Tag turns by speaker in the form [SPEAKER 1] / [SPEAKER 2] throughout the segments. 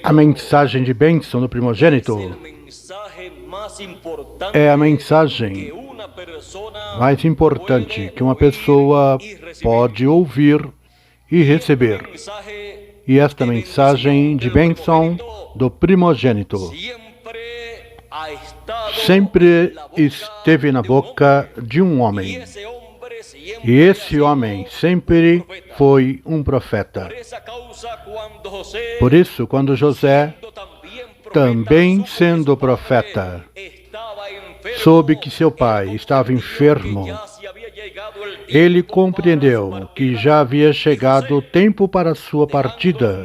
[SPEAKER 1] A mensagem de bênção do primogênito é a mensagem mais importante que uma pessoa pode ouvir e receber. E esta mensagem de bênção do primogênito sempre esteve na boca de um homem. E esse homem sempre foi um profeta. Por isso, quando José, também sendo profeta, soube que seu pai estava enfermo, ele compreendeu que já havia chegado o tempo para sua partida.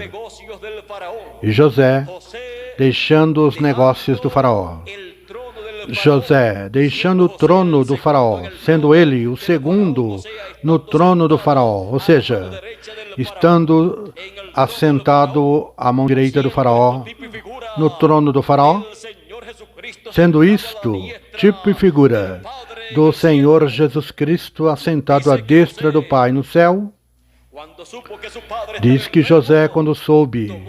[SPEAKER 1] E José, deixando os negócios do faraó, José, deixando o trono do faraó, sendo ele o segundo no trono do faraó, ou seja, estando assentado à mão direita do faraó, no trono do faraó, sendo isto tipo e figura do Senhor Jesus Cristo assentado à destra do Pai no céu, diz que José, quando soube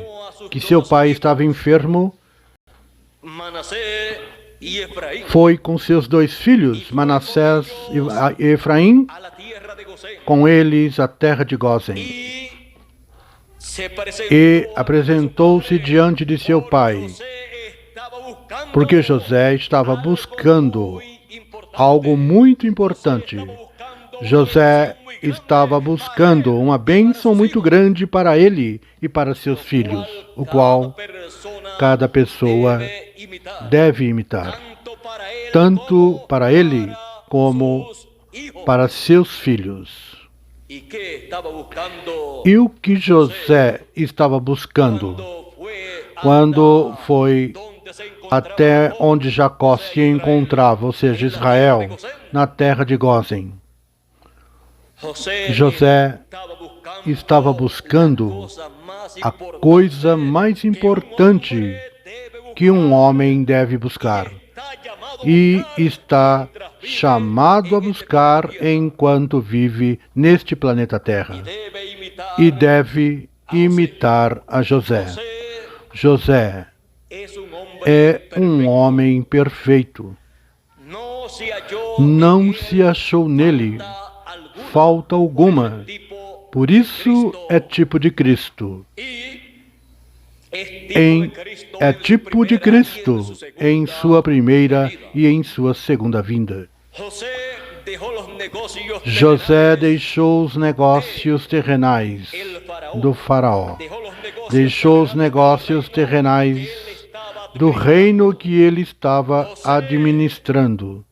[SPEAKER 1] que seu pai estava enfermo, foi com seus dois filhos, Manassés e Efraim, com eles à terra de Gósen. E apresentou-se diante de seu pai, porque José estava buscando algo muito importante. José estava buscando uma bênção muito grande para ele e para seus filhos, o qual cada pessoa deve imitar, tanto para ele como para seus filhos. E o que José estava buscando quando foi até onde Jacó se encontrava, ou seja, Israel, na terra de Gósen? José estava buscando a coisa mais importante que um homem deve buscar, e está chamado a buscar enquanto vive neste planeta Terra, e deve imitar a José. José é um homem perfeito. Não se achou nele falta alguma. Por isso é tipo de Cristo. É tipo de Cristo em sua primeira e em sua segunda vinda. José deixou os negócios terrenais do faraó, deixou os negócios terrenais do reino que ele estava administrando.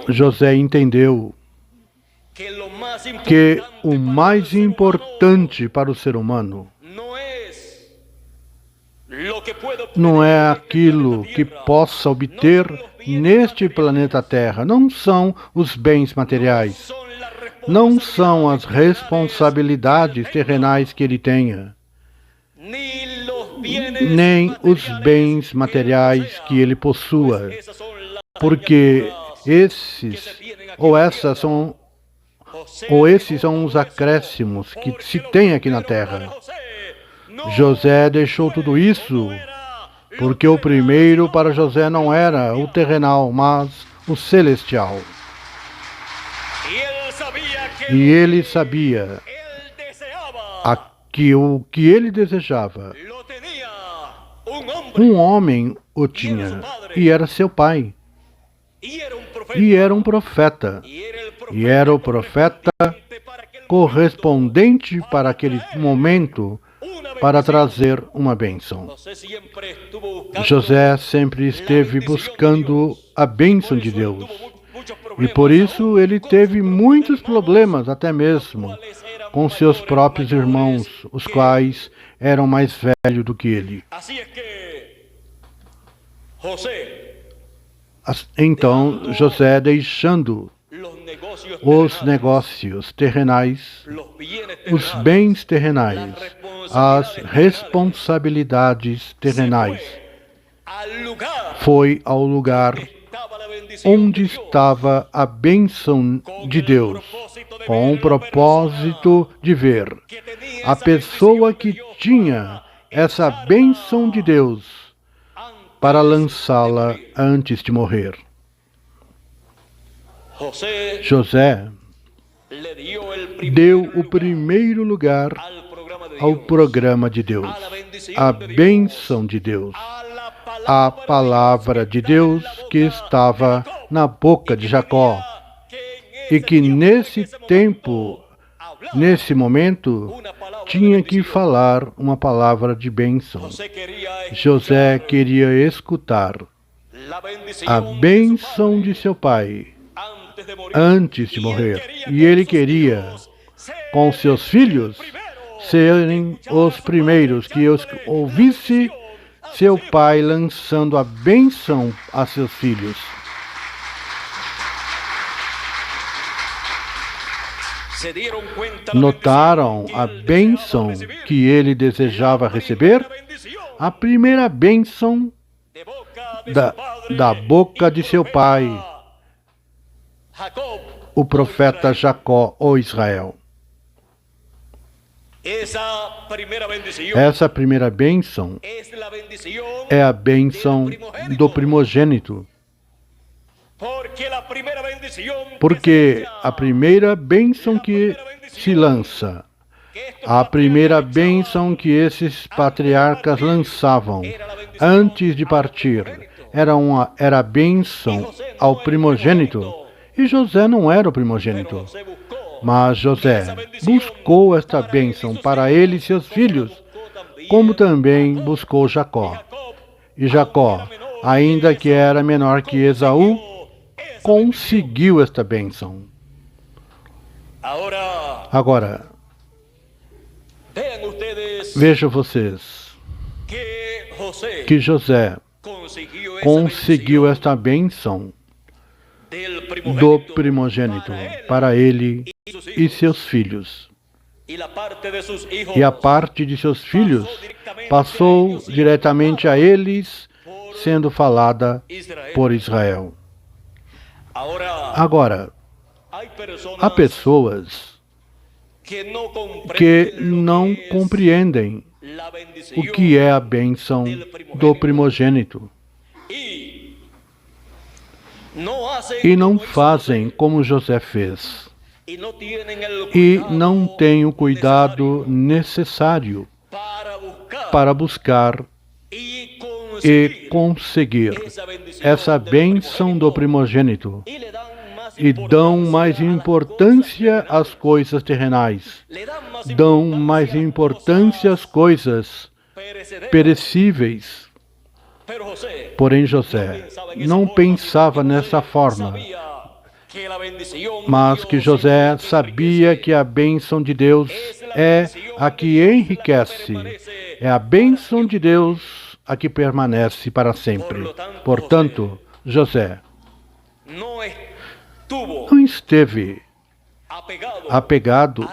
[SPEAKER 1] José entendeu que o mais importante para o ser humano não é aquilo que possa obter neste planeta Terra, não são os bens materiais, não são as responsabilidades terrenais que ele tenha, nem os bens materiais que ele possua, porque esses são os acréscimos que se tem aqui na Terra. José deixou tudo isso porque o primeiro para José não era o terrenal, mas o celestial. E ele sabia que o que ele desejava, um homem o tinha, e era seu pai. E era um profeta. E era o profeta correspondente para aquele momento, para trazer uma bênção. José sempre esteve buscando a bênção de Deus. E por isso ele teve muitos problemas, até mesmo com seus próprios irmãos, os quais eram mais velhos do que ele. Então, José, deixando os negócios terrenais, os bens terrenais, as responsabilidades terrenais, foi ao lugar onde estava a bênção de Deus, com o propósito de ver a pessoa que tinha essa bênção de Deus para lançá-la antes de morrer. José deu o primeiro lugar ao programa de Deus, a bênção de Deus, a palavra de Deus que estava na boca de Jacó e que nesse tempo, nesse momento, tinha que falar uma palavra de bênção. José queria escutar a bênção de seu pai antes de morrer. E ele queria, com seus filhos, serem os primeiros que ouvisse seu pai lançando a bênção a seus filhos. Notaram a bênção que ele desejava receber? A primeira bênção da boca de seu pai, o profeta Jacó, ou Israel. Essa primeira bênção é a bênção do primogênito. Porque a primeira bênção que se lança, a primeira bênção que esses patriarcas lançavam antes de partir, era a bênção ao primogênito. E José não era o primogênito. Mas José buscou esta bênção para ele e seus filhos, como também buscou Jacó. E Jacó, ainda que era menor que Esaú, conseguiu esta bênção. Agora, vejam vocês que José conseguiu esta bênção do primogênito para ele e seus filhos. E a parte de seus filhos passou diretamente a eles, sendo falada por Israel. Agora, há pessoas que não compreendem o que é a bênção do primogênito e não fazem como José fez e não têm o cuidado necessário para buscar e conseguir essa bênção do primogênito e dão mais importância às coisas terrenais, dão mais importância às coisas perecíveis. Porém, José não pensava nessa forma, mas que José sabia que a bênção de Deus é a que enriquece, é a bênção de Deus a que permanece para sempre. Portanto, José não esteve apegado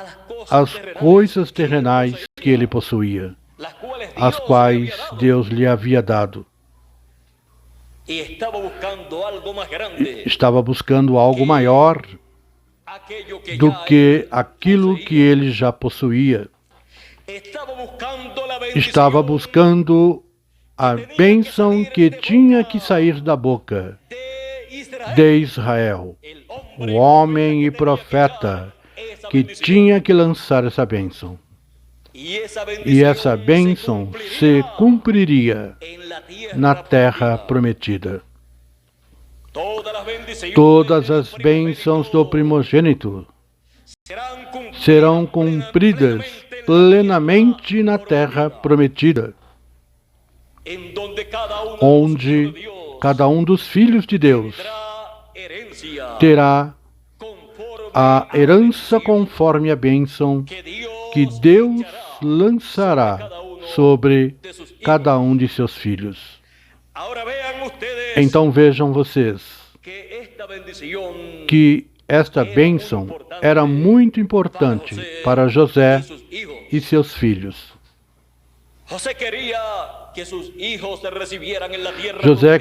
[SPEAKER 1] às coisas terrenais que ele possuía, as quais Deus lhe havia dado. Estava buscando algo maior do que aquilo que ele já possuía. Estava buscando a bênção que tinha que sair da boca de Israel, o homem e profeta que tinha que lançar essa bênção. E essa bênção se cumpriria na terra prometida. Todas as bênçãos do primogênito serão cumpridas plenamente na terra prometida, onde cada um dos filhos de Deus terá a herança conforme a bênção que Deus lançará sobre cada um de seus filhos. Então vejam vocês que esta bênção era muito importante para José e seus filhos. José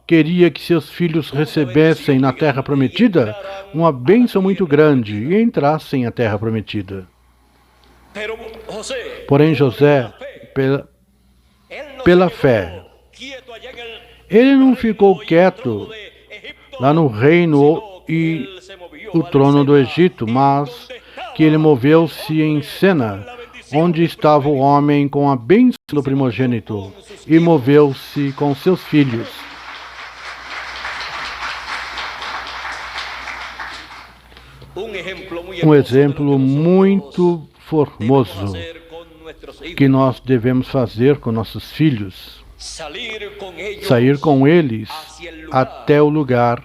[SPEAKER 1] queria que seus filhos recebessem na terra prometida uma bênção muito grande e entrassem na terra prometida. Porém, José, pela fé, ele não ficou quieto lá no reino e o trono do Egito, mas que ele moveu-se em cena, onde estava o homem com a bênção do primogênito, e moveu-se com seus filhos. Um exemplo muito formoso que nós devemos fazer com nossos filhos: sair com eles até o lugar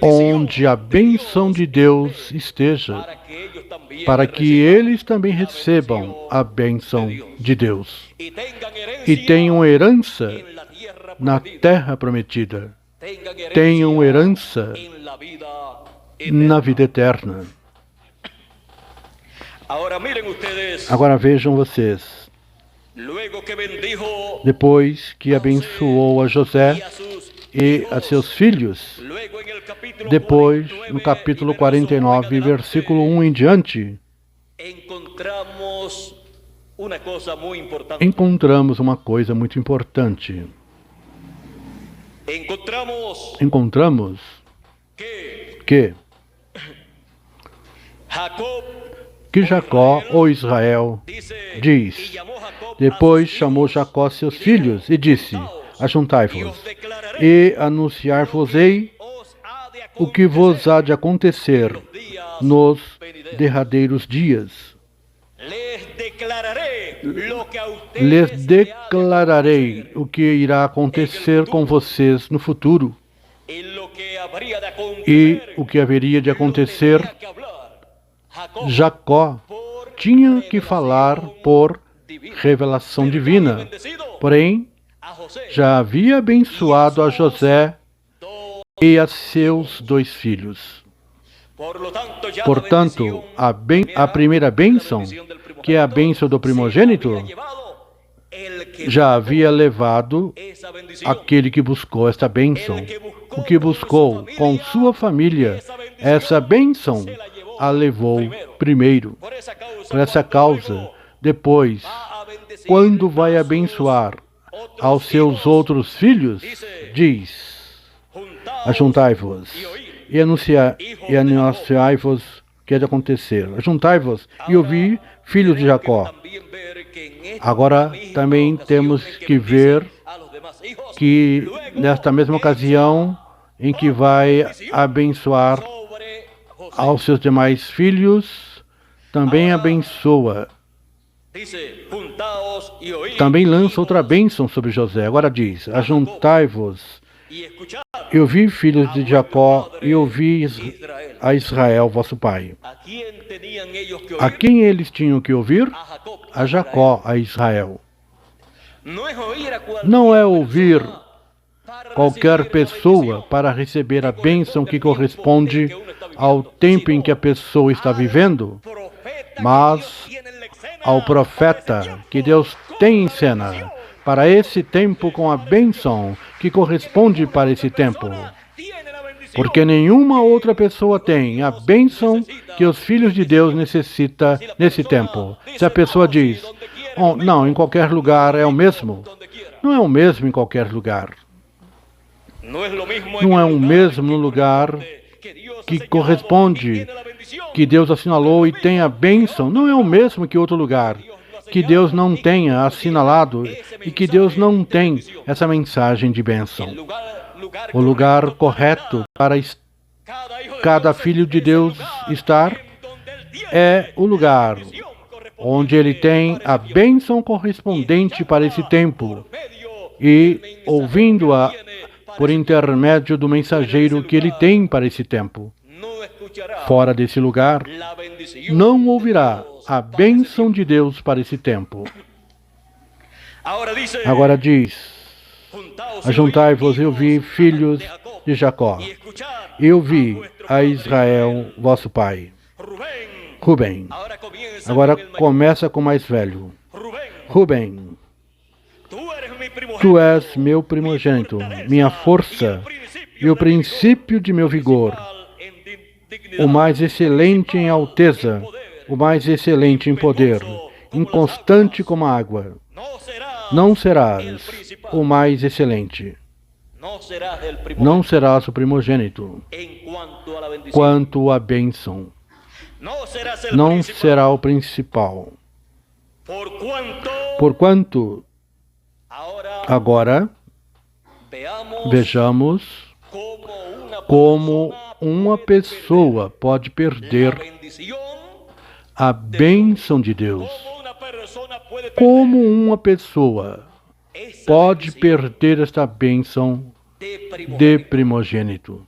[SPEAKER 1] onde a bênção de Deus esteja, para que eles também recebam a bênção de Deus e tenham herança na terra prometida, tenham herança na vida eterna. Agora vejam vocês, depois que abençoou a José e a seus filhos, depois, no capítulo 49, versículo 1 em diante, encontramos uma coisa muito importante. Encontramos que Jacó, ou Israel, diz: depois chamou Jacó seus filhos e disse: ajuntai-vos, e anunciar-vos-ei o que vos há de acontecer nos derradeiros dias. Lhes declararei o que irá acontecer com vocês no futuro e o que haveria de acontecer. Jacó tinha que falar por revelação divina, porém já havia abençoado a José e a seus 2 filhos. Portanto, a primeira bênção, que é a bênção do primogênito, já havia levado aquele que buscou esta bênção. O que buscou com sua família essa bênção, a levou primeiro. Por essa causa, depois, quando vai abençoar aos seus outros filhos, diz: ajuntai-vos e anunciai-vos o que há de acontecer. Ajuntai-vos e ouvi, filhos de Jacó. Agora também temos que ver que nesta mesma ocasião em que vai abençoar aos seus demais filhos, também abençoa. Também lança outra bênção sobre José. Agora diz: ajuntai-vos e ouvi, filhos de Jacó, e ouvi a Israel, vosso pai. A quem eles tinham que ouvir? A Jacó, a Israel. Não é ouvir qualquer pessoa para receber a bênção que corresponde ao tempo em que a pessoa está vivendo, mas ao profeta que Deus tem em cena para esse tempo, com a bênção que corresponde para esse tempo. Porque nenhuma outra pessoa tem a bênção que os filhos de Deus necessitam nesse tempo. Se a pessoa diz: oh, não, em qualquer lugar é o mesmo. Não é o mesmo em qualquer lugar. Não é o mesmo no lugar que corresponde, que Deus assinalou e tem a bênção. Não é o mesmo que outro lugar que Deus não tenha assinalado e que Deus não tem essa mensagem de bênção. O lugar correto para cada filho de Deus estar é o lugar onde ele tem a bênção correspondente para esse tempo e ouvindo-a por intermédio do mensageiro que ele tem para esse tempo. Fora desse lugar, não ouvirá a bênção de Deus para esse tempo. Agora diz: ajuntai-vos e ouvi, filhos de Jacó, e ouvi a Israel, vosso pai. Rubem. Agora começa com o mais velho. Rubem, Tu és meu primogênito, minha força e o princípio de meu vigor, o mais excelente em alteza, o mais excelente em poder, inconstante como a água. Não serás o mais excelente. Não serás o primogênito. Quanto à bênção, não será o principal. Porquanto, agora, vejamos como uma pessoa pode perder a bênção de Deus. Como uma pessoa pode perder esta bênção de primogênito?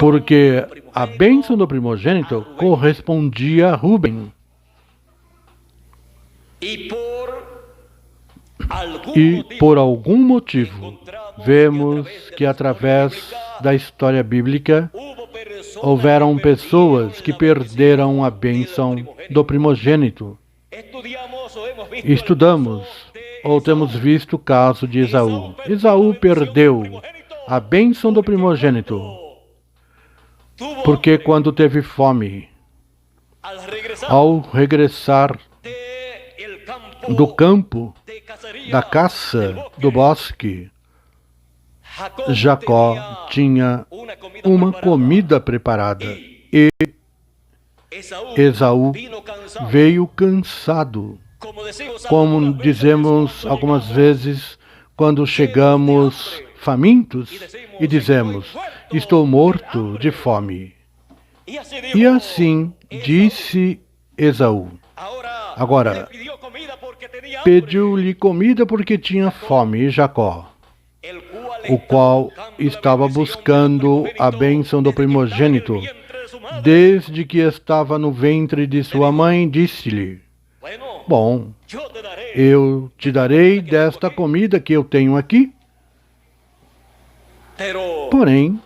[SPEAKER 1] Porque a bênção do primogênito correspondia a Rubem. E por algum motivo, vemos que através da história bíblica, houveram pessoas que perderam a bênção do primogênito. Estudamos ou temos visto o caso de Esaú. Esaú perdeu a bênção do primogênito, porque quando teve fome, ao regressar do campo, da caça, do bosque, Jacó tinha uma comida preparada e Esaú veio cansado. Como dizemos algumas vezes quando chegamos famintos e dizemos: estou morto de fome. E assim disse Esaú. Agora, pediu-lhe comida porque tinha fome, e Jacó, o qual estava buscando a bênção do primogênito, desde que estava no ventre de sua mãe, disse-lhe: bom, eu te darei desta comida que eu tenho aqui, porém,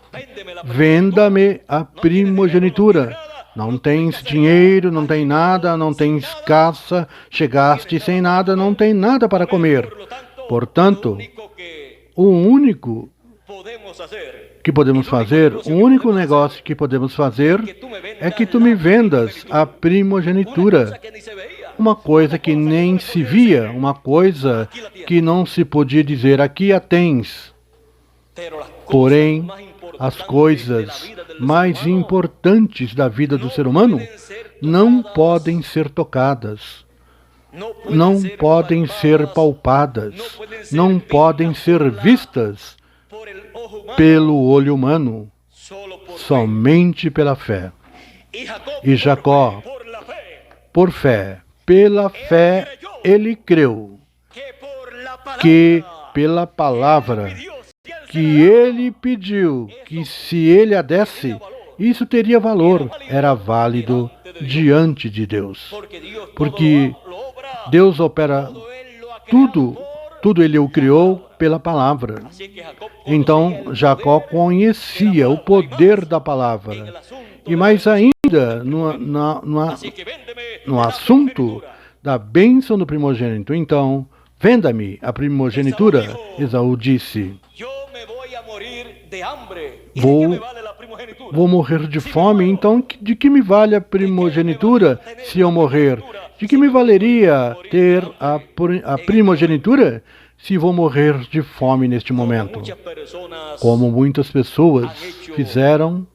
[SPEAKER 1] venda-me a primogenitura. Não tens dinheiro, não tem nada, não tens caça, chegaste sem nada, não tem nada para comer. Portanto, o único que podemos fazer, o único negócio que podemos fazer é que tu me vendas a primogenitura. Uma coisa que nem se via, uma coisa que não se podia dizer, aqui a tens. Porém, as coisas mais importantes da vida do ser humano não podem ser tocadas, não podem ser palpadas, não podem ser vistas pelo olho humano, somente pela fé. E Jacó, por fé, pela fé, ele creu que pela palavra que ele pediu, que se ele a desse, isso teria valor, era válido diante de Deus. Porque Deus opera tudo ele o criou pela palavra. Então, Jacó conhecia o poder da palavra. E mais ainda, no assunto da bênção do primogênito. Então, venda-me a primogenitura. Esaú disse: Vou morrer de fome, então de que me vale a primogenitura se eu morrer? De que me valeria ter a primogenitura se vou morrer de fome neste momento? Como muitas pessoas fizeram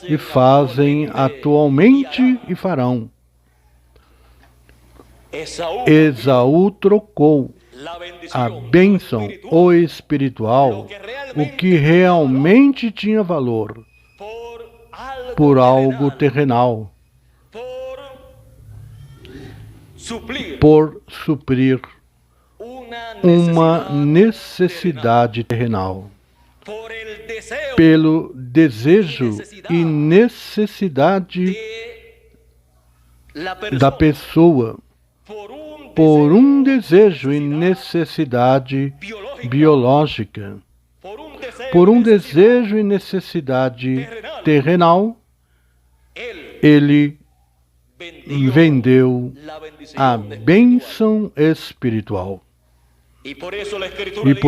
[SPEAKER 1] e fazem atualmente e farão. Esaú trocou a bênção, o espiritual, o que realmente tinha valor, por algo terrenal, por suprir uma necessidade terrenal, pelo desejo e necessidade da pessoa, por um desejo e necessidade biológica, por um desejo e necessidade terrenal, ele vendeu a bênção espiritual. E por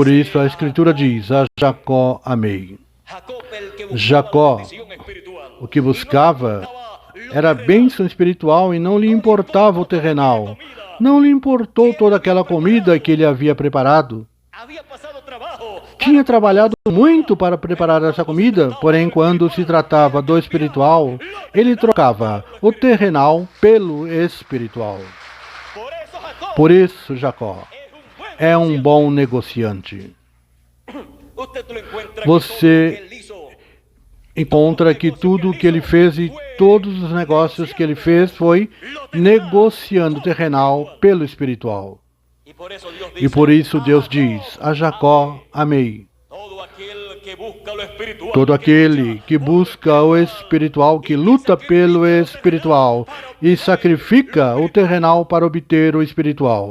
[SPEAKER 1] isso a Escritura diz: a Jacó amei. Jacó, o que buscava era a bênção espiritual e não lhe importava o terrenal. Não lhe importou toda aquela comida que ele havia preparado. Tinha trabalhado muito para preparar essa comida, porém, quando se tratava do espiritual, ele trocava o terrenal pelo espiritual. Por isso, Jacó é um bom negociante. Você encontra que tudo o que ele fez e todos os negócios que ele fez foi negociando o terrenal pelo espiritual. E por isso Deus diz: a Jacó amei. Todo aquele que busca o espiritual, que luta pelo espiritual e sacrifica o terrenal para obter o espiritual,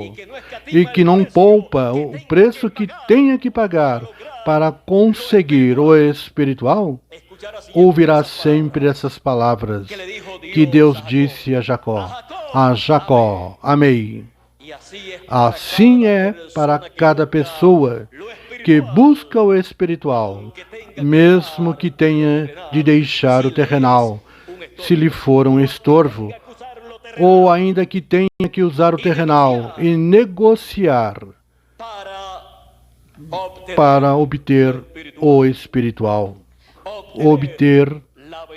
[SPEAKER 1] e que não poupa o preço que tenha que pagar para conseguir o espiritual, ouvirá sempre essas palavras que Deus disse a Jacó: a Jacó amei. Assim é para cada pessoa que busca o espiritual, mesmo que tenha de deixar o terrenal, se lhe for um estorvo, ou ainda que tenha que usar o terrenal e negociar para obter o espiritual, obter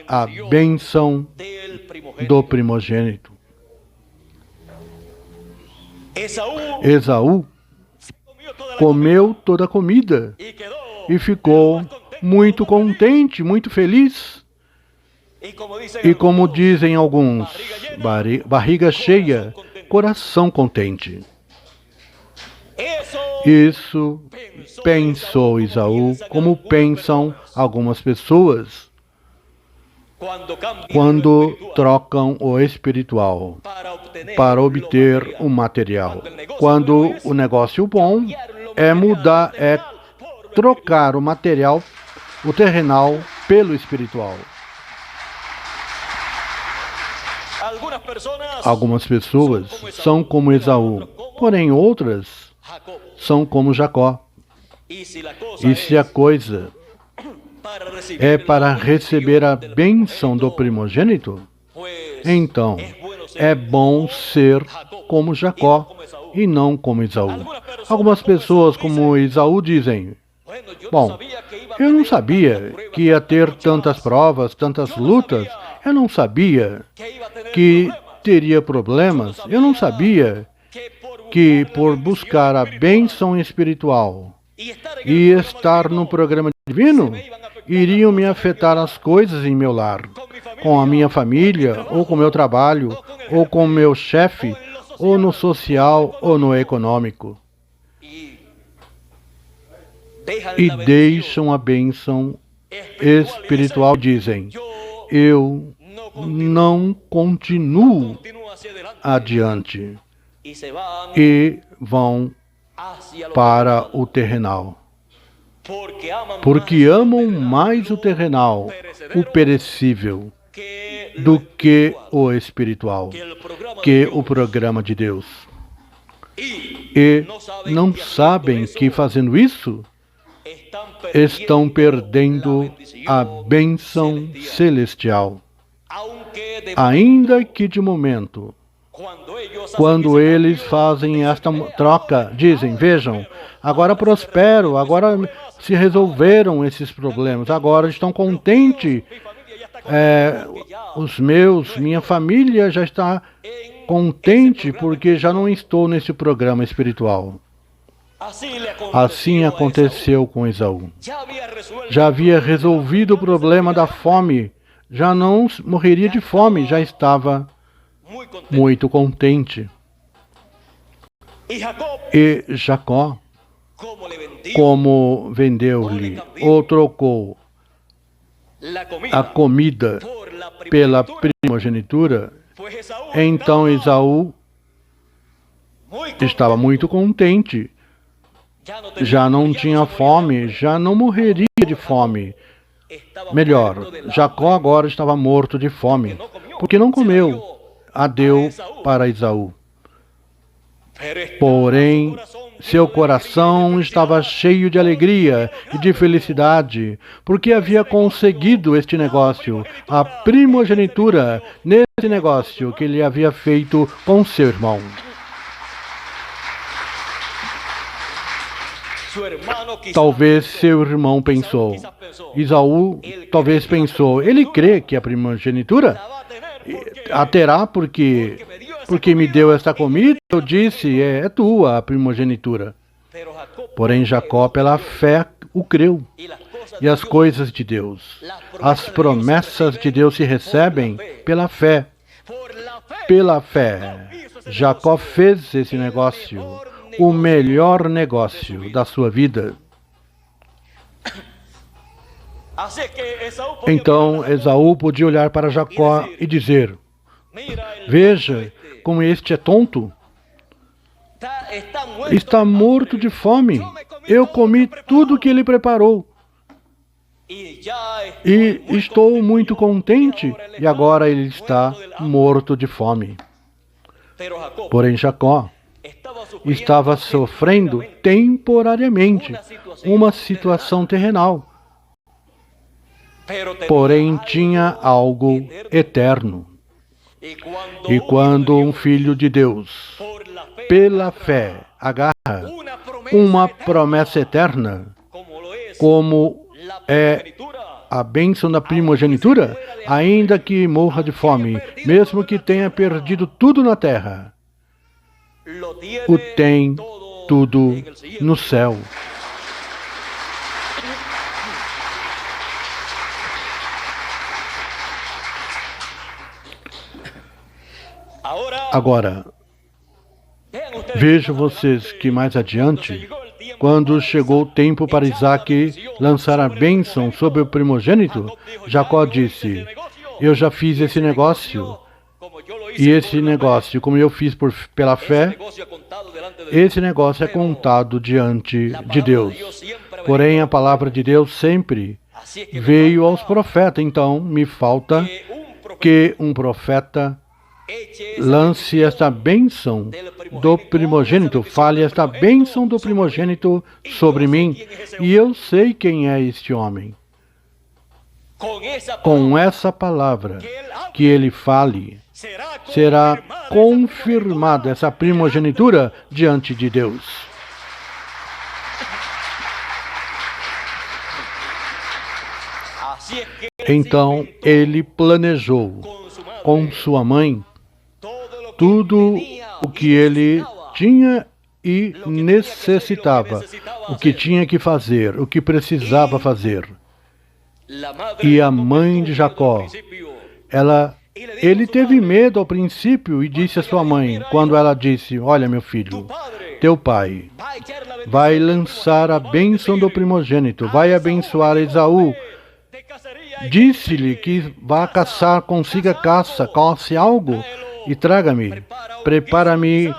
[SPEAKER 1] a bênção do primogênito. Esaú comeu toda a comida e ficou muito contente, muito feliz. E como dizem alguns, barriga cheia, coração contente. Isso pensou Esaú, como pensam algumas pessoas quando trocam o espiritual para obter o material. Quando o negócio bom é trocar o material, o terrenal, pelo espiritual. Algumas pessoas são como Esaú, porém outras são como Jacó. E se a coisa é para receber a bênção do primogênito, então é bom ser como Jacó e não como Esaú. Algumas pessoas como Esaú dizem: bom, eu não sabia que ia ter tantas provas, tantas lutas, eu não sabia que teria problemas, eu não sabia que por buscar a bênção espiritual e estar no programa divino, iriam me afetar as coisas em meu lar, com a minha família, ou com o meu trabalho, ou com o meu chefe, ou no social, ou no econômico. E deixam a bênção espiritual, dizem: eu não continuo adiante, e vão para o terrenal. Porque amam mais o terrenal, o perecível, do que o espiritual, que o programa de Deus. E não sabem que fazendo isso, estão perdendo a bênção celestial. Ainda que de momento, quando eles fazem esta troca, dizem: vejam, agora prospero, agora se resolveram esses problemas, agora estão contentes, minha família já está contente porque já não estou nesse programa espiritual. Assim aconteceu com Esaú. Já havia resolvido o problema da fome, já não morreria de fome, já estava muito contente. E Jacó, como vendeu-lhe ou trocou a comida pela primogenitura, então Esaú estava muito contente. Já não tinha fome, já não morreria de fome. Melhor, Jacó agora estava morto de fome, porque não comeu a deu para Esaú. Porém, seu coração estava cheio de alegria e de felicidade, porque havia conseguido este negócio, a primogenitura nesse negócio que ele havia feito com seu irmão. Talvez seu irmão pensou, Esaú talvez pensou, ele crê que a primogenitura a terá porque me deu esta comida, eu disse, é tua a primogenitura. Porém Jacó pela fé o creu. E as coisas de Deus, as promessas de Deus se recebem pela fé. Pela fé, Jacó fez esse negócio, o melhor negócio da sua vida. Então Esaú podia olhar para Jacó e dizer, veja como este é tonto. Está morto de fome. Eu comi tudo que ele preparou. E estou muito contente. E agora ele está morto de fome. Porém Jacó estava sofrendo temporariamente uma situação terrenal. Porém tinha algo eterno. E quando um filho de Deus, pela fé, agarra uma promessa eterna, como é a bênção da primogenitura, ainda que morra de fome, mesmo que tenha perdido tudo na terra, o tem tudo no céu. Agora, vejo vocês que mais adiante, quando chegou o tempo para Isaac lançar a bênção sobre o primogênito, Jacó disse, eu já fiz esse negócio, e esse negócio, como eu fiz pela fé, esse negócio é contado diante de Deus. Porém, a palavra de Deus sempre veio aos profetas, então me falta que um profeta lance esta bênção do primogênito, fale esta bênção do primogênito sobre mim, e eu sei quem é este homem. Com essa palavra que ele fale, será confirmada essa primogenitura diante de Deus. Então ele planejou com sua mãe tudo o que ele tinha e necessitava, o que tinha que fazer, o que precisava fazer. E a mãe de Jacó, ele teve medo ao princípio e disse à sua mãe, quando ela disse, olha meu filho, teu pai vai lançar a bênção do primogênito, vai abençoar Esaú. Disse-lhe que vá caçar, consiga caça, caça algo e traga-me, prepara-me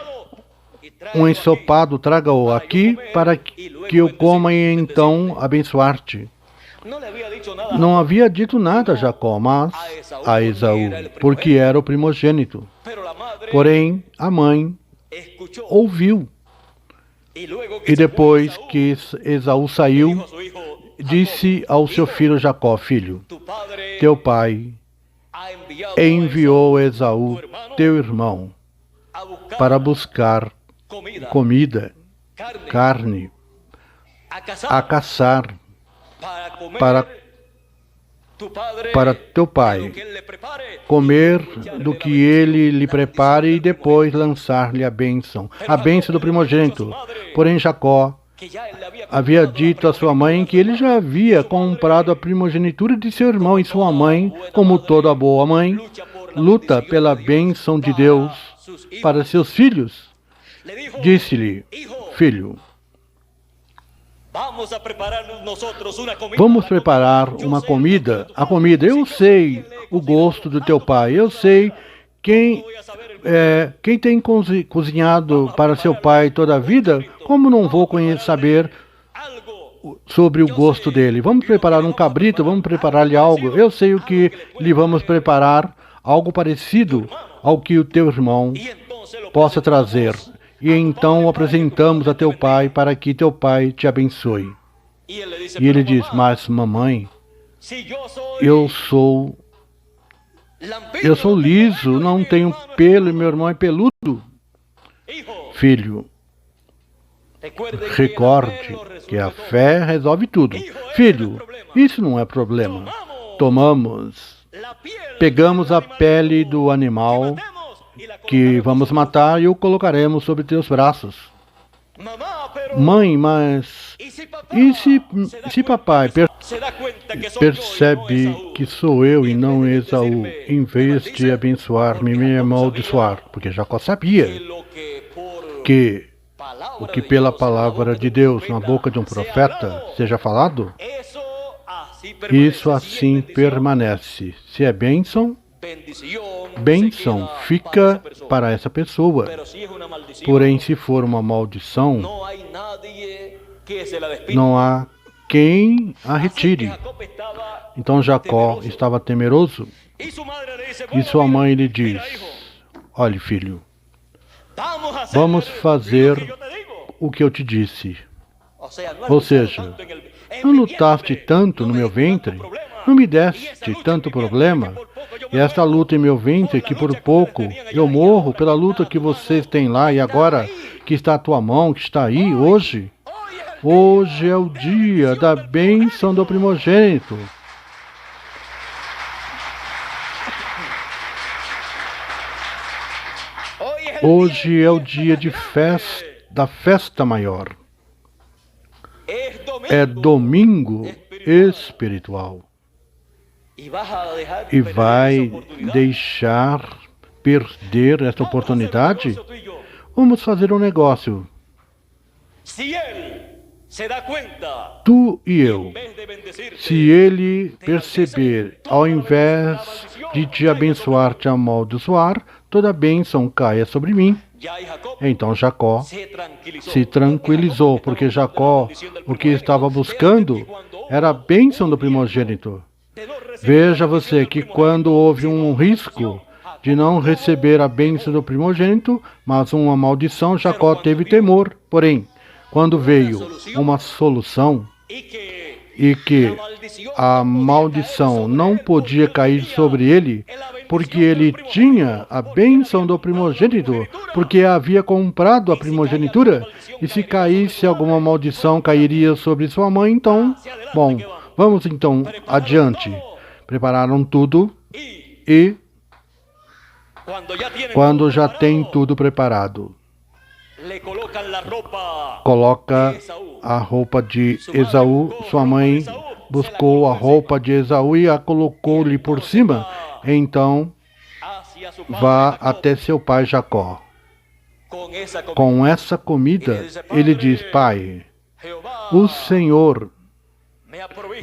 [SPEAKER 1] um ensopado, traga-o aqui para que eu coma e então abençoar-te. Não havia dito nada a Jacó, mas a Esaú, porque era o primogênito. Porém, a mãe ouviu. E depois que Esaú saiu, disse ao seu filho Jacó, filho, teu pai enviou Esaú, teu irmão, para buscar comida, carne, a caçar para teu pai, comer do que ele lhe prepare e depois lançar-lhe a bênção do primogênito. Porém Jacó havia dito à sua mãe que ele já havia comprado a primogenitura de seu irmão, e sua mãe, como toda boa mãe, luta pela bênção de Deus para seus filhos. Disse-lhe, filho, vamos preparar uma comida. A comida, eu sei o gosto do teu pai, eu sei quem tem cozinhado para seu pai toda a vida, como não vou saber sobre o gosto dele? Vamos preparar um cabrito, vamos preparar-lhe algo. Eu sei o que lhe vamos preparar, algo parecido ao que o teu irmão possa trazer. E então o apresentamos a teu pai para que teu pai te abençoe. E ele diz, mas mamãe, eu sou liso, não tenho pelo e meu irmão é peludo. Filho, recorde que a fé resolve tudo. Filho, isso não é problema. Pegamos a pele do animal que vamos matar e o colocaremos sobre teus braços. Mãe, mas e se papai percebe que sou eu e não Esaú, em vez de abençoar-me, me amaldiçoar? Porque Jacó sabia que o que pela palavra de Deus na boca de um profeta seja falado, isso assim permanece. Se é bênção, bênção fica para essa pessoa. Porém, se for uma maldição, não há quem a retire. Então Jacó estava temeroso. E sua mãe lhe diz, olhe filho, vamos fazer o que eu te disse. Ou seja, não lutaste tanto no meu ventre, não me deste tanto problema, e esta luta em meu ventre, que por pouco eu morro pela luta que vocês têm lá, e agora que está a tua mão, que está aí, hoje é o dia da bênção do primogênito. Hoje é o dia da festa maior. É domingo espiritual. E vai deixar perder esta oportunidade? Vamos fazer um negócio. Tu e eu. Se ele perceber, ao invés de te abençoar, te amaldiçoar, toda a bênção caia sobre mim. Então Jacó se tranquilizou, porque Jacó, o que estava buscando, era a bênção do primogênito. Veja você que quando houve um risco de não receber a bênção do primogênito, mas uma maldição, Jacó teve temor. Porém, quando veio uma solução e que a maldição não podia cair sobre ele, porque ele tinha a bênção do primogênito, porque havia comprado a primogenitura, e se caísse alguma maldição, cairia sobre sua mãe. Então, bom, vamos então adiante. Prepararam tudo e, quando já tem tudo preparado, coloca a roupa de Esaú. Sua mãe buscou a roupa de Esaú e a colocou-lhe por cima. Então, vá até seu pai Jacó. Com essa comida, ele diz, pai, o Senhor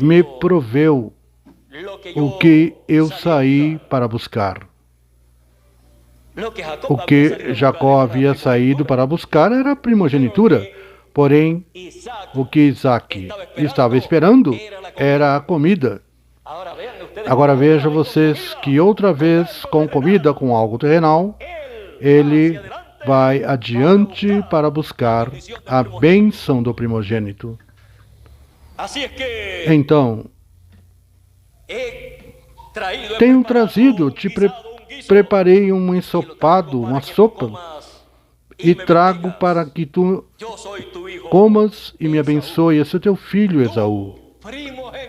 [SPEAKER 1] me proveu o que eu saí para buscar. O que Jacó havia saído para buscar era a primogenitura. Porém, o que Isaac estava esperando era a comida. Agora veja vocês que outra vez, com comida, com algo terrenal, ele vai adiante para buscar a bênção do primogênito. Então, tenho trazido, preparei um ensopado, uma sopa, e trago para que tu comas e me abençoe. Esse é teu filho, Esaú,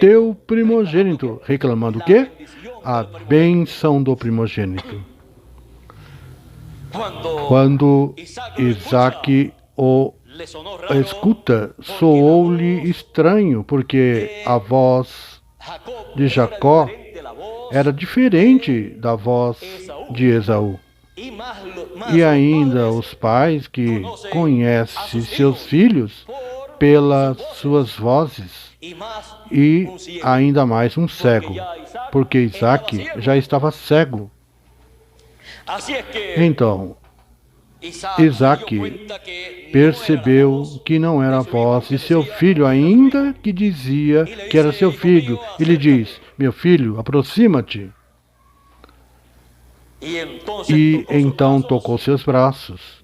[SPEAKER 1] teu primogênito. Reclamando o quê? A bênção do primogênito. Quando Isaac o escuta, soou-lhe estranho, porque a voz de Jacó era diferente da voz de Esaú. E ainda os pais que conhecem seus filhos pelas suas vozes, e ainda mais um cego, porque Isaac já estava cego. Então, Isaac percebeu que não era a voz de seu filho, ainda que dizia que era seu filho. Ele diz, meu filho, aproxima-te. E então tocou seus braços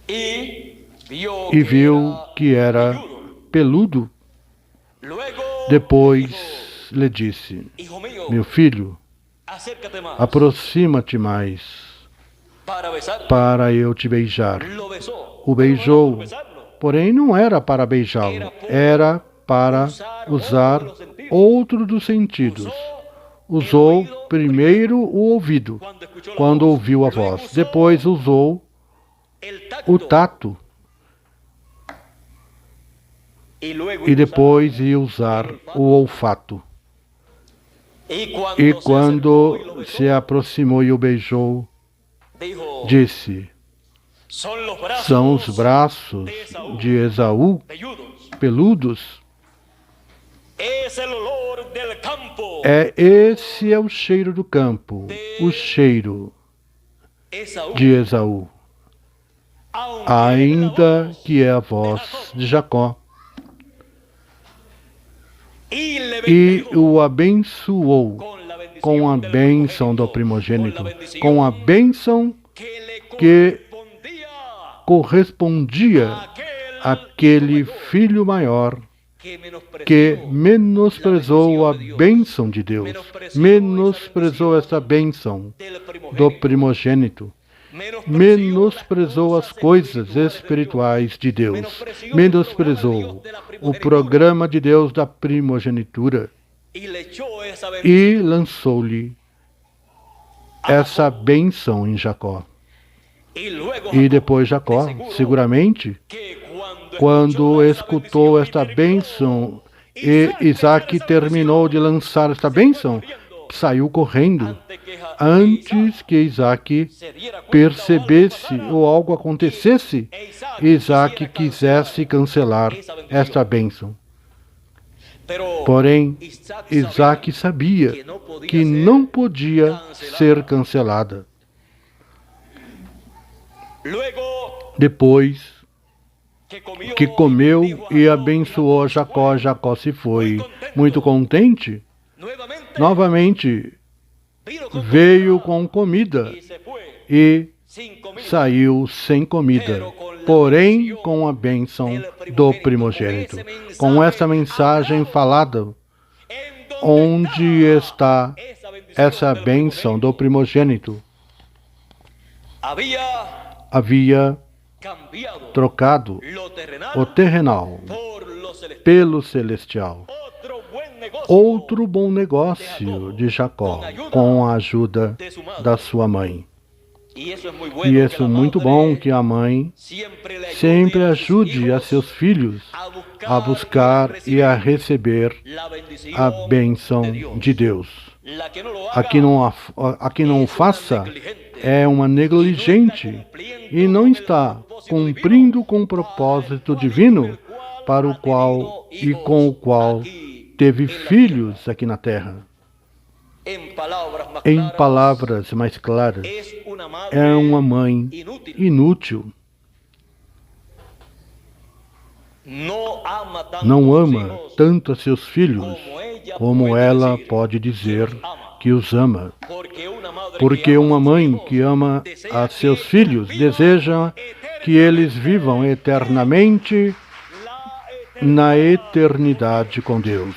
[SPEAKER 1] e viu que era peludo. Depois lhe disse: meu filho, aproxima-te mais para eu te beijar. O beijou, porém não era para beijá-lo, era para usar outro dos sentidos. Usou primeiro o ouvido, quando ouviu a voz. Depois usou o tato. E depois ia usar o olfato. E quando se aproximou e o beijou, disse: são os braços de Esaú peludos. Esse é o cheiro do campo, o cheiro de Esaú, ainda que é a voz de Jacó. E o abençoou com a bênção do primogênito, com a bênção que correspondia àquele filho maior que menosprezou a bênção de Deus, menosprezou essa bênção do primogênito, menosprezou as coisas espirituais de Deus, menosprezou o programa de Deus da primogenitura e lançou-lhe essa bênção em Jacó. E depois Jacó, seguramente, quando escutou esta bênção e Isaac terminou de lançar esta bênção, saiu correndo antes que Isaac percebesse ou algo acontecesse, Isaac quisesse cancelar esta bênção. Porém, Isaac sabia que não podia ser cancelada. Depois que comeu e abençoou Jacó, Jacó se foi muito contente. Novamente veio com comida e saiu sem comida, porém com a bênção do primogênito. Com essa mensagem falada, onde está essa bênção do primogênito? Havia trocado o terrenal pelo celestial. Outro bom negócio de Jacó, com a ajuda da sua mãe. E isso é muito bom que a mãe sempre ajude a seus filhos a buscar e a receber a bênção de Deus. A que não o faça é uma negligente e não está cumprindo com o propósito divino para o qual e com o qual teve filhos aqui na terra. Em palavras mais claras, é uma mãe inútil. Não ama tanto a seus filhos como ela pode dizer que os ama. Porque uma mãe que ama a seus filhos deseja que eles vivam eternamente na eternidade com Deus.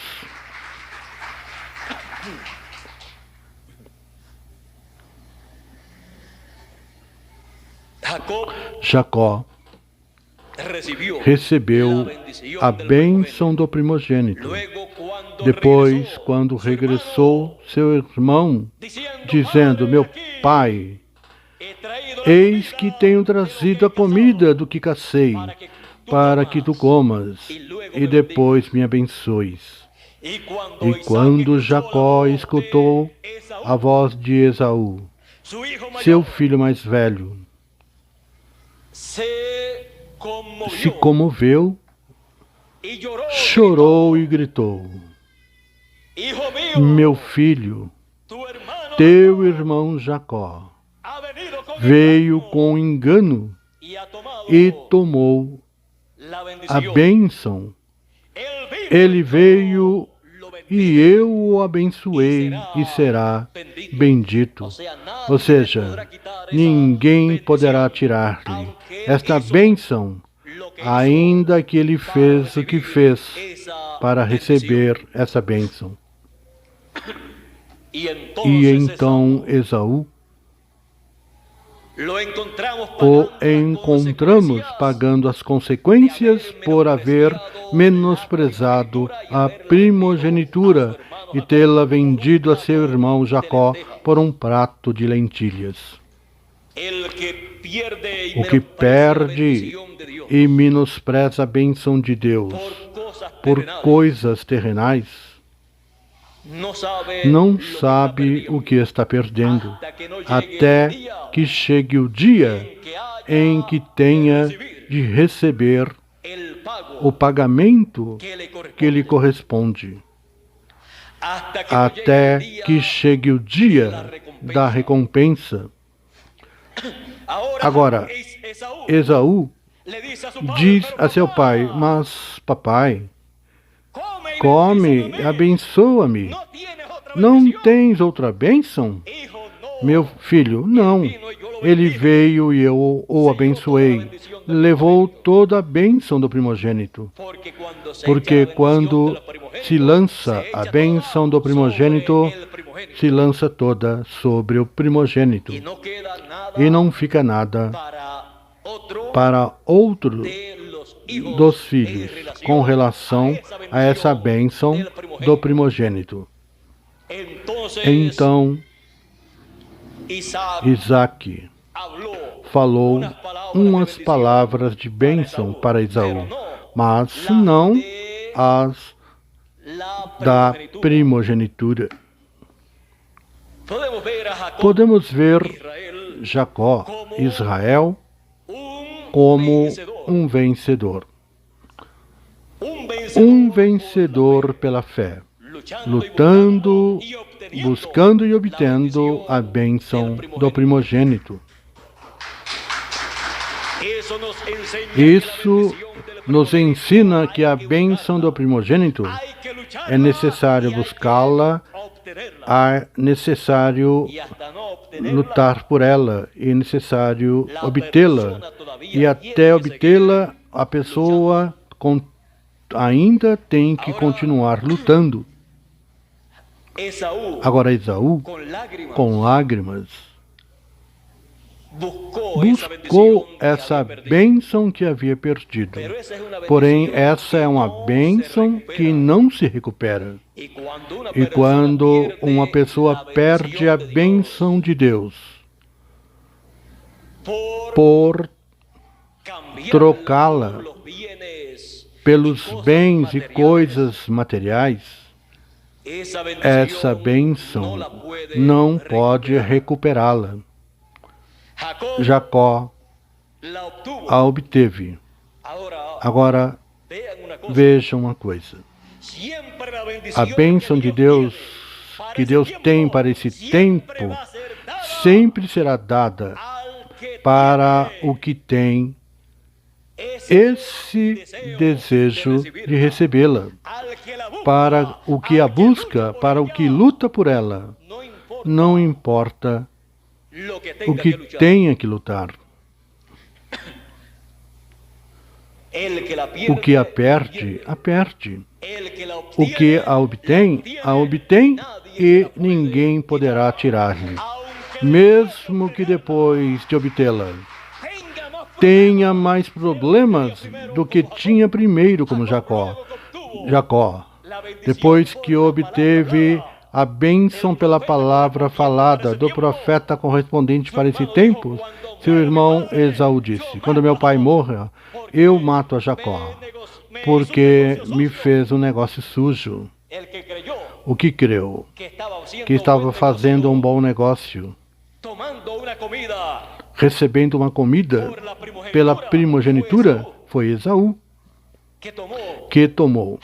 [SPEAKER 1] Jacó recebeu a bênção do primogênito. Depois, quando regressou seu irmão, dizendo: meu pai, eis que tenho trazido a comida do que cacei, para que tu comas, e depois me abençoes. E quando Jacó escutou a voz de Esaú, seu filho mais velho, se comoveu, chorou e gritou: meu filho, teu irmão Jacó veio com engano e tomou a bênção. Ele veio e eu o abençoei e será bendito. Ou seja, ninguém poderá tirar-lhe esta bênção, ainda que ele fez o que fez para receber essa bênção. E então Esaú o encontramos pagando as consequências por haver menosprezado a primogenitura e tê-la vendido a seu irmão Jacó por um prato de lentilhas. O que perde e menospreza a bênção de Deus por coisas terrenais, não sabe o que está perdendo, até que chegue o dia em que tenha de receber o pagamento que lhe corresponde. Até que chegue o dia da recompensa. Agora, Esaú diz a seu pai: mas papai, come, abençoa-me. Não tens outra bênção? Meu filho, não. Ele veio e eu o abençoei. Levou toda a bênção do primogênito. Porque quando se lança a bênção do primogênito, se lança toda sobre o primogênito. E não fica nada para outro dos filhos com relação a essa bênção do primogênito. Então, Isaque falou umas palavras de bênção para Esaú, mas não as da primogenitura. Podemos ver Jacó, Israel, como um vencedor. Um vencedor pela fé, lutando, buscando e obtendo a bênção do primogênito. Isso nos ensina que a bênção do primogênito é necessário buscá-la, é necessário lutar por ela, é necessário obtê-la. E até obtê-la, a pessoa ainda tem que continuar lutando. Agora Esaú, com lágrimas, buscou essa bênção que havia perdido. Porém, essa é uma bênção que não se recupera. E quando uma pessoa perde a bênção de Deus por trocá-la pelos bens e coisas materiais, essa bênção não pode recuperá-la. Jacó a obteve. Agora, vejam uma coisa. A bênção de Deus, que Deus tem para esse tempo, sempre será dada para o que tem esse desejo de recebê-la, para o que a busca, para o que luta por ela. Não importa o que tenha que lutar. O que a perde, a perde. O que a obtém e ninguém poderá tirar-lhe. Mesmo que depois de obtê-la tenha mais problemas do que tinha primeiro, como Jacó. Depois que obteve a bênção pela palavra falada do profeta correspondente para esse tempo, seu irmão Esaú disse: quando meu pai morra, eu mato a Jacó, porque me fez um negócio sujo. O que creu que estava fazendo um bom negócio, recebendo uma comida pela primogenitura, foi Esaú que tomou.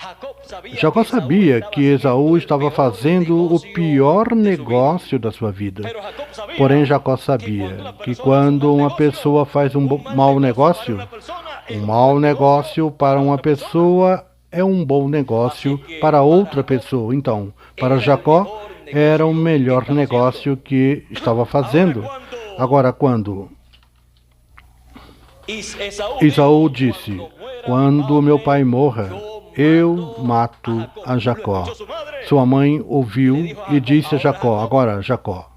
[SPEAKER 1] Jacó sabia que Esaú estava fazendo o pior negócio da sua vida. Porém, Jacó sabia que quando uma pessoa faz um mau negócio para uma pessoa é um bom negócio para outra pessoa. Então, para Jacó, era o melhor negócio que estava fazendo. Agora, quando Esaú disse, quando meu pai morra, eu mato a Jacó. Sua mãe ouviu e disse a Jacó, agora, Jacó,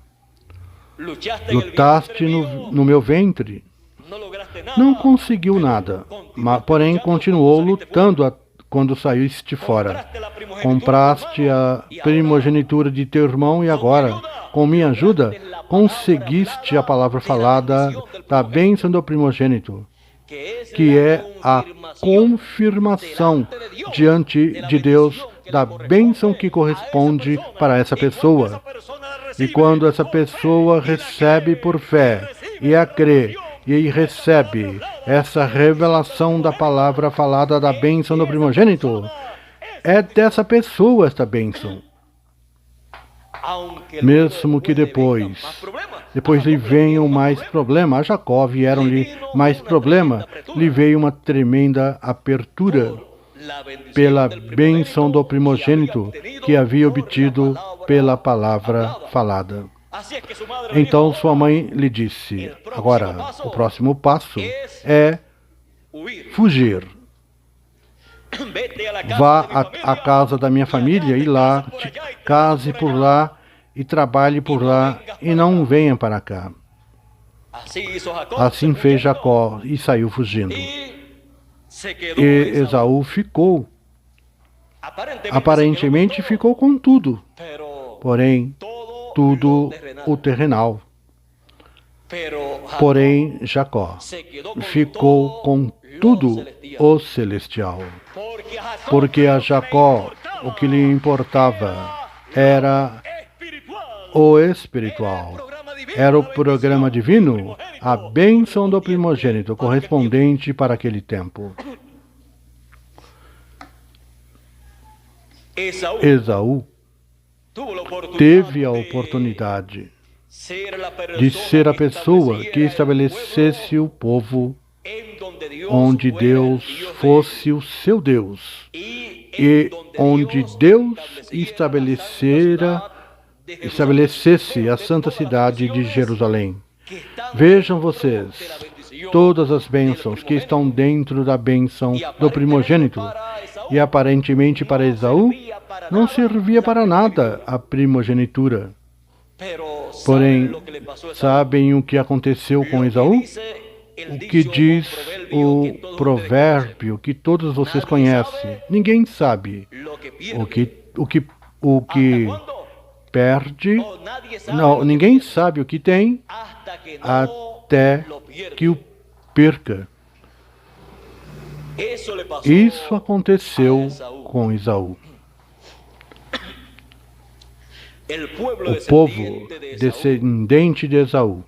[SPEAKER 1] lutaste no meu ventre, não conseguiu nada, porém continuou lutando quando saíste fora. Compraste a primogenitura de teu irmão e agora, com minha ajuda, conseguiste a palavra falada da bênção do primogênito, que é a confirmação diante de Deus da bênção que corresponde para essa pessoa. E quando essa pessoa recebe por fé e a crê, e recebe essa revelação da palavra falada da bênção do primogênito, é dessa pessoa esta bênção. Mesmo que depois lhe venham mais problemas, a Jacó vieram-lhe mais problemas, lhe veio uma tremenda apertura pela bênção do primogênito que havia obtido pela palavra falada. Então sua mãe lhe disse, agora, o próximo passo é fugir. Vá à casa da minha família e lá, case por lá e trabalhe por lá e não venha para cá. Assim fez Jacó e saiu fugindo. E Esaú ficou. Aparentemente ficou com tudo, porém, tudo o terrenal. Porém, Jacó ficou com tudo o celestial. Porque a Jacó, o que lhe importava era o espiritual. Era o programa divino, a bênção do primogênito correspondente para aquele tempo. Esaú teve a oportunidade de ser a pessoa que estabelecesse o povo onde Deus fosse o seu Deus e onde Deus estabelecesse a santa cidade de Jerusalém. Vejam vocês, todas as bênçãos que estão dentro da bênção do primogênito. E aparentemente para Esaú não servia para nada a primogenitura. Porém, sabem o que aconteceu com Esaú? O que diz o provérbio que todos vocês conhecem. Ninguém sabe o que perde. Não, ninguém sabe o que tem até que o perca. Isso aconteceu com Esaú. O povo descendente de Esaú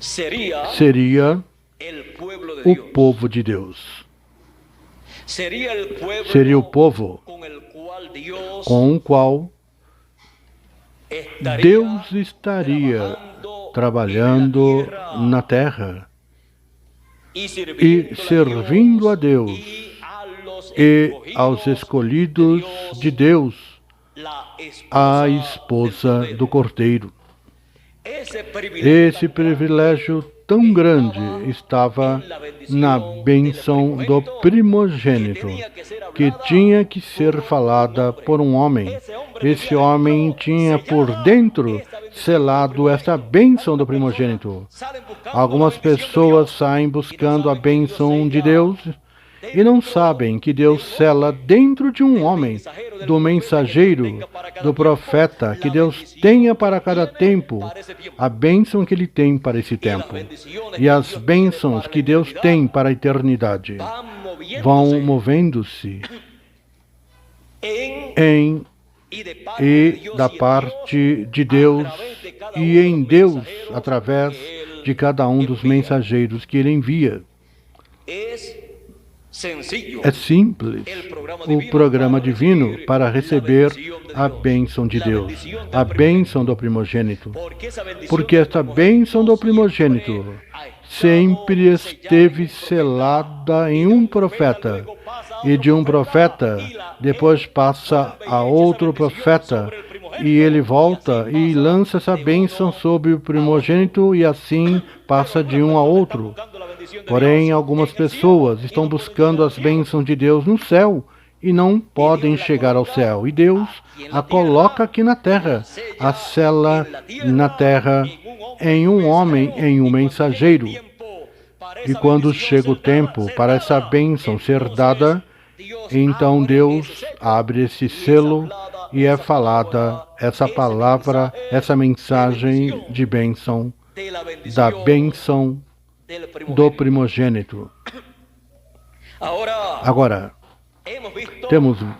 [SPEAKER 1] seria o povo de Deus. Seria o povo com o qual Deus estaria trabalhando na terra e servindo a Deus e aos escolhidos de Deus, a esposa do Cordeiro. Esse privilégio tão grande estava na bênção do primogênito, que tinha que ser falada por um homem. Esse homem tinha por dentro selado essa bênção do primogênito. Algumas pessoas saem buscando a bênção de Deus e não sabem que Deus sela dentro de um homem, do mensageiro, do profeta, que Deus tenha para cada tempo a bênção que Ele tem para esse tempo. E as bênçãos que Deus tem para a eternidade vão movendo-se em e da parte de Deus e em Deus através de cada um dos mensageiros que Ele envia. É simples o programa divino para receber a bênção de Deus, a bênção do primogênito. Porque esta bênção do primogênito sempre esteve selada em um profeta, e de um profeta depois passa a outro profeta, e ele volta e lança essa bênção sobre o primogênito, e assim passa de um a outro. Porém, algumas pessoas estão buscando as bênçãos de Deus no céu e não podem chegar ao céu. E Deus a coloca aqui na terra, a sela na terra em um homem, em um mensageiro. E quando chega o tempo para essa bênção ser dada, então Deus abre esse selo e é falada essa palavra, essa mensagem de bênção, da bênção do primogênito. Agora,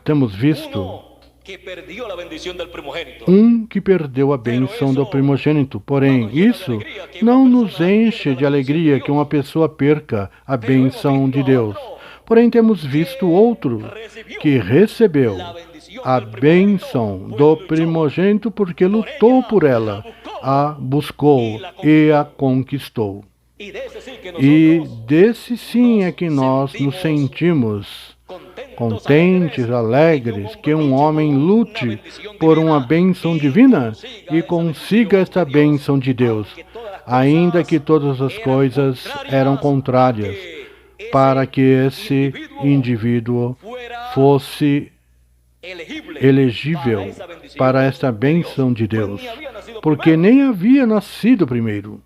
[SPEAKER 1] temos visto um que perdeu a bênção do primogênito. Porém, isso não nos enche de alegria que uma pessoa perca a bênção de Deus. Porém, temos visto outro que recebeu a bênção do primogênito porque lutou por ela, a buscou e a conquistou. E desse sim é que nós nos sentimos contentes, alegres, que um homem lute por uma bênção divina e consiga esta bênção de Deus, ainda que todas as coisas eram contrárias, para que esse indivíduo fosse elegível para esta bênção de Deus, porque nem havia nascido primeiro.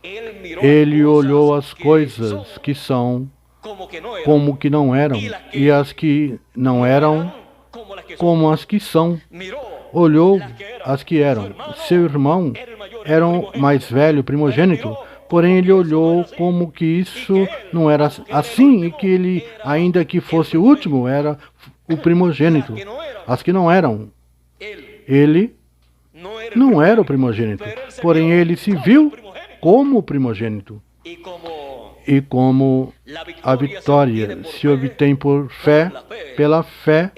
[SPEAKER 1] Ele olhou as coisas que são como que não eram, e as que não eram como as que são. Olhou as que eram. Seu irmão era o mais velho, primogênito, porém ele olhou como que isso não era assim, e que ele, ainda que fosse o último, era o primogênito. As que não eram. Ele não era o primogênito, porém ele se viu como o primogênito. E como a vitória se obtém por fé, pela fé,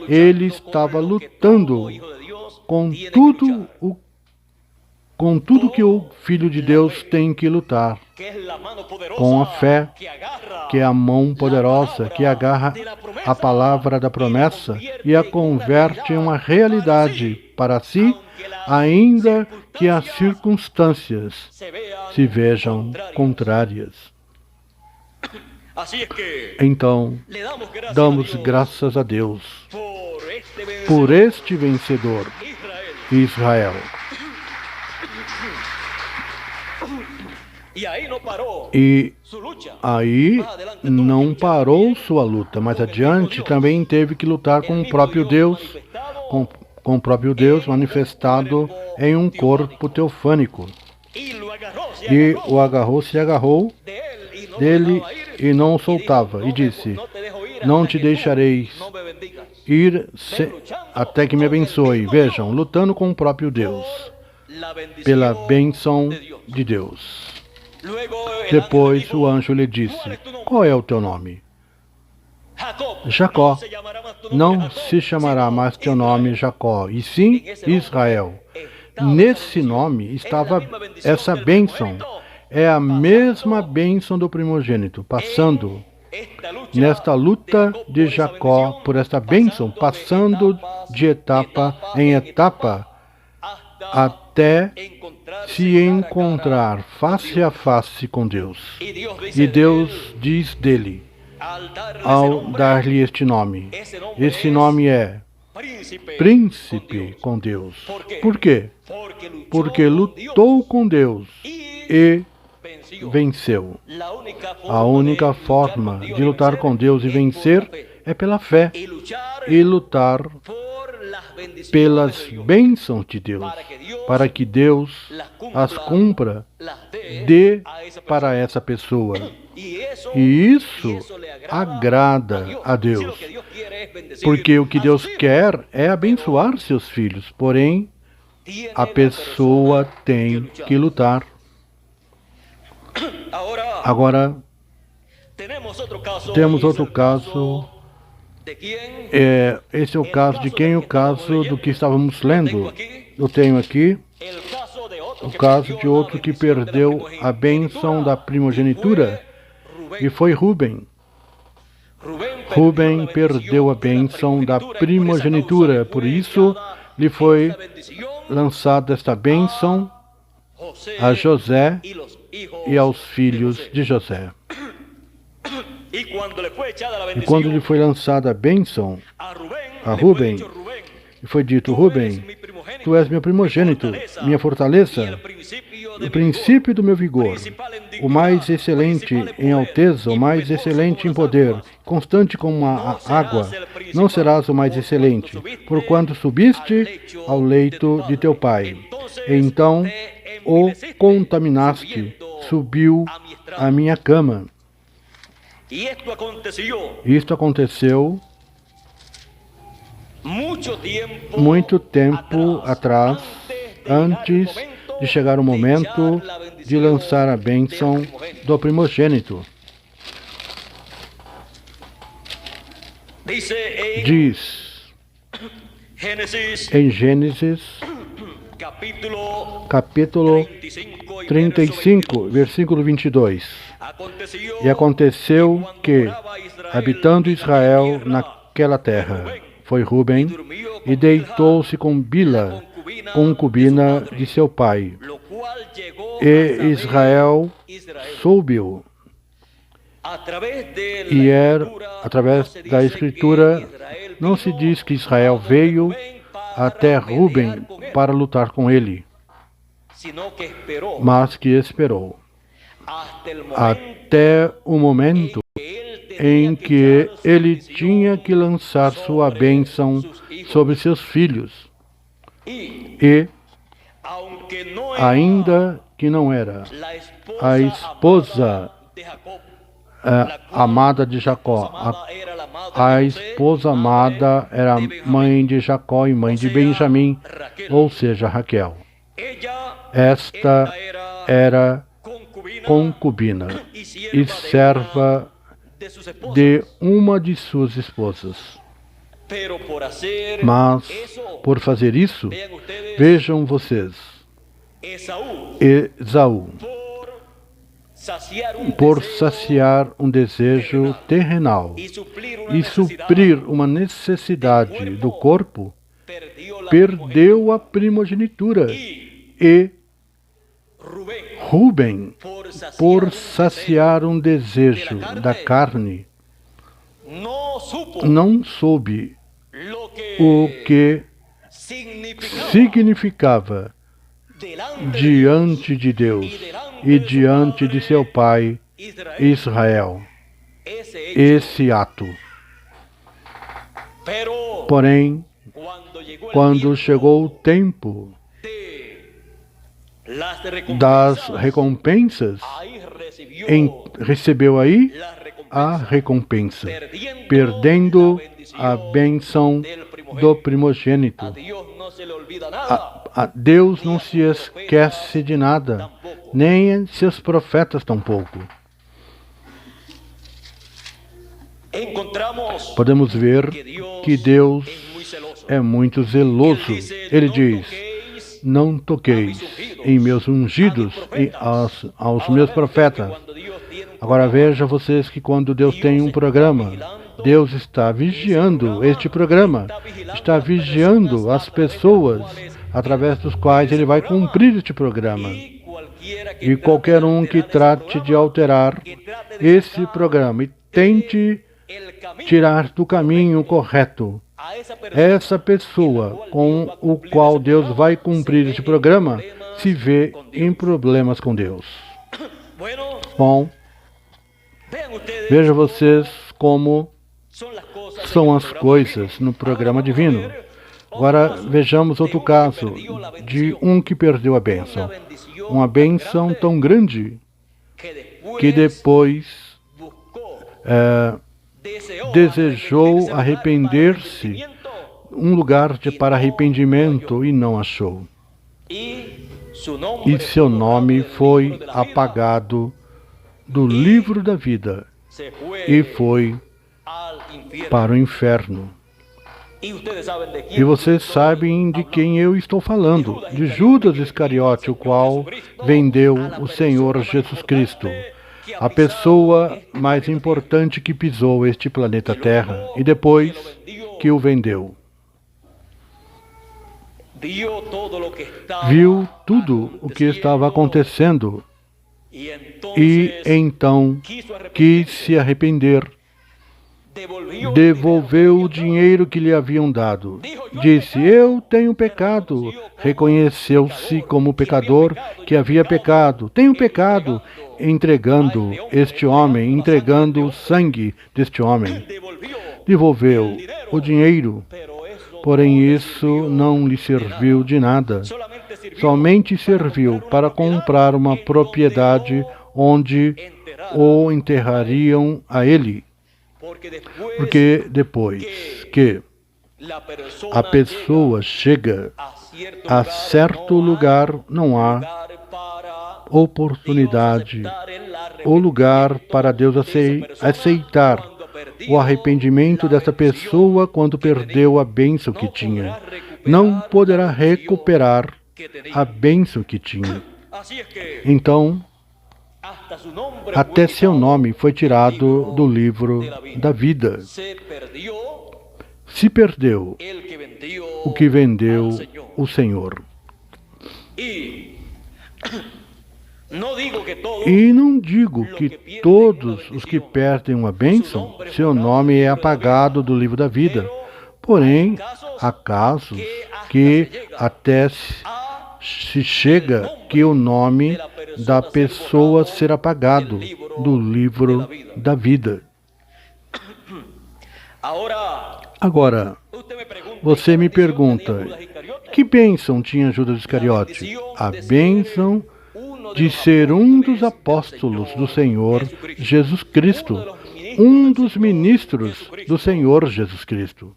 [SPEAKER 1] ele estava lutando com tudo que o Filho de Deus tem que lutar, com a fé, que é a mão poderosa, que agarra a palavra da promessa e a converte em uma realidade para si, ainda que as circunstâncias se vejam contrárias. Então, damos graças a Deus por este vencedor, Israel. E aí não parou sua luta, mas adiante também teve que lutar com o próprio Deus, com o próprio Deus manifestado em um corpo teofânico. E o agarrou, se agarrou dele e não o soltava, e disse: não te deixareis ir até que me abençoe. Vejam, lutando com o próprio Deus, pela bênção de Deus. Depois o anjo lhe disse: qual é o teu nome? Jacó. Não se chamará mais teu nome Jacó, e sim Israel. Nesse nome estava essa bênção. É a mesma bênção do primogênito, passando nesta luta de Jacó por esta bênção, passando de etapa em etapa, até se encontrar face a face com Deus. E Deus diz dele, ao dar-lhe este nome, esse nome é Príncipe com Deus. Por quê? Porque lutou com Deus e venceu. A única forma de lutar com Deus e vencer é pela fé e lutar pelas bênçãos de Deus, para que Deus as cumpra, dê para essa pessoa. E isso agrada a Deus, porque o que Deus quer é abençoar seus filhos, porém a pessoa tem que lutar. Agora, temos outro caso. Esse é o caso de quem? O caso do que estávamos lendo. Eu tenho aqui o caso de outro que perdeu a bênção da primogenitura, e foi Rubem. Rubem perdeu a bênção da primogenitura, por isso lhe foi lançada esta bênção a José e aos filhos de José. E quando lhe foi lançada a bênção a Rubem, foi dito: Rubem, tu és meu primogênito, minha fortaleza, o princípio do meu vigor, o mais excelente em alteza, o mais excelente em poder, constante como a água. Não serás o mais excelente, porquanto subiste ao leito de teu pai. Então o contaminaste, subiu à minha cama. Isto aconteceu muito tempo atrás, antes de chegar o momento de lançar a bênção do primogênito. Diz em Gênesis, capítulo 35, versículo 22. E aconteceu que, habitando Israel naquela terra, foi Rubem, e deitou-se com Bila, concubina de seu pai. E Israel soube-o. E através da Escritura, não se diz que Israel veio até Rubem para lutar com ele, mas que esperou até o momento em que ele tinha que lançar sua bênção sobre seus filhos. E, ainda que não era a esposa amada de Jacó, a esposa amada era mãe de Jacó e mãe de Benjamim, ou seja, Raquel. Esta era concubina e serva de uma de suas esposas. Mas, por fazer isso, vejam vocês, Esaú, por saciar um desejo terrenal e suprir uma necessidade do corpo, perdeu a primogenitura. E Rubem, por saciar um desejo da carne, não soube o que significava diante de Deus e diante de seu pai Israel esse ato. Porém, quando chegou o tempo das recompensas, recebeu aí a recompensa, perdendo a bênção do primogênito. Deus não se esquece de nada, nem seus profetas tampouco. Podemos ver que Deus é muito zeloso. Ele diz: não toqueis em meus ungidos e aos meus profetas. Agora veja vocês que quando Deus tem um programa, Deus está vigiando este programa, está vigiando as pessoas através dos quais Ele vai cumprir este programa. E qualquer um que trate de alterar esse programa e tente tirar do caminho correto essa pessoa com o qual Deus vai cumprir este programa, se vê em problemas com Deus. Bom, vejam vocês como são as coisas no programa divino. Agora vejamos outro caso de um que perdeu a bênção. Uma bênção tão grande que depois desejou arrepender-se, um lugar para arrependimento, e não achou. E seu nome foi apagado do livro da vida e foi para o inferno. E vocês sabem de quem eu estou falando, de Judas Iscariote, o qual vendeu o Senhor Jesus Cristo, a pessoa mais importante que pisou este planeta Terra, e depois que o vendeu. Viu tudo o que estava acontecendo e então quis se arrepender. Devolveu o dinheiro que lhe haviam dado. Disse: eu tenho pecado. Reconheceu-se como pecador, que havia pecado. Tenho pecado. Entregando este homem, entregando o sangue deste homem. Devolveu o dinheiro, porém isso não lhe serviu de nada. Somente serviu para comprar uma propriedade onde o enterrariam a ele. Porque depois que a pessoa chega a certo lugar, não há oportunidade ou lugar para Deus aceitar o arrependimento dessa pessoa quando perdeu a bênção que tinha. Não poderá recuperar a bênção que tinha. Então, até seu nome foi tirado do livro da vida. Se perdeu o que vendeu o Senhor. E não digo que todos os que perdem uma bênção, seu nome é apagado do livro da vida. Porém, há casos que até se chega que o nome da pessoa ser apagado do livro da vida. Agora, você me pergunta, que bênção tinha Judas Iscariote? A bênção de ser um dos apóstolos do Senhor Jesus Cristo, um dos ministros do Senhor Jesus Cristo.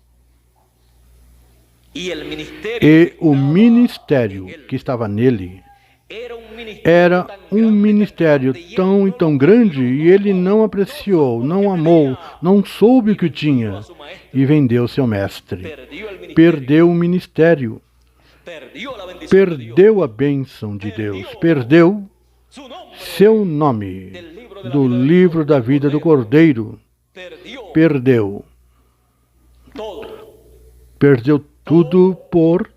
[SPEAKER 1] E o ministério que estava nele era um ministério tão e tão grande, e ele não apreciou, não amou, não soube o que tinha, e vendeu seu mestre. Perdeu o ministério, perdeu a bênção de Deus, perdeu seu nome do livro da vida do Cordeiro, perdeu tudo por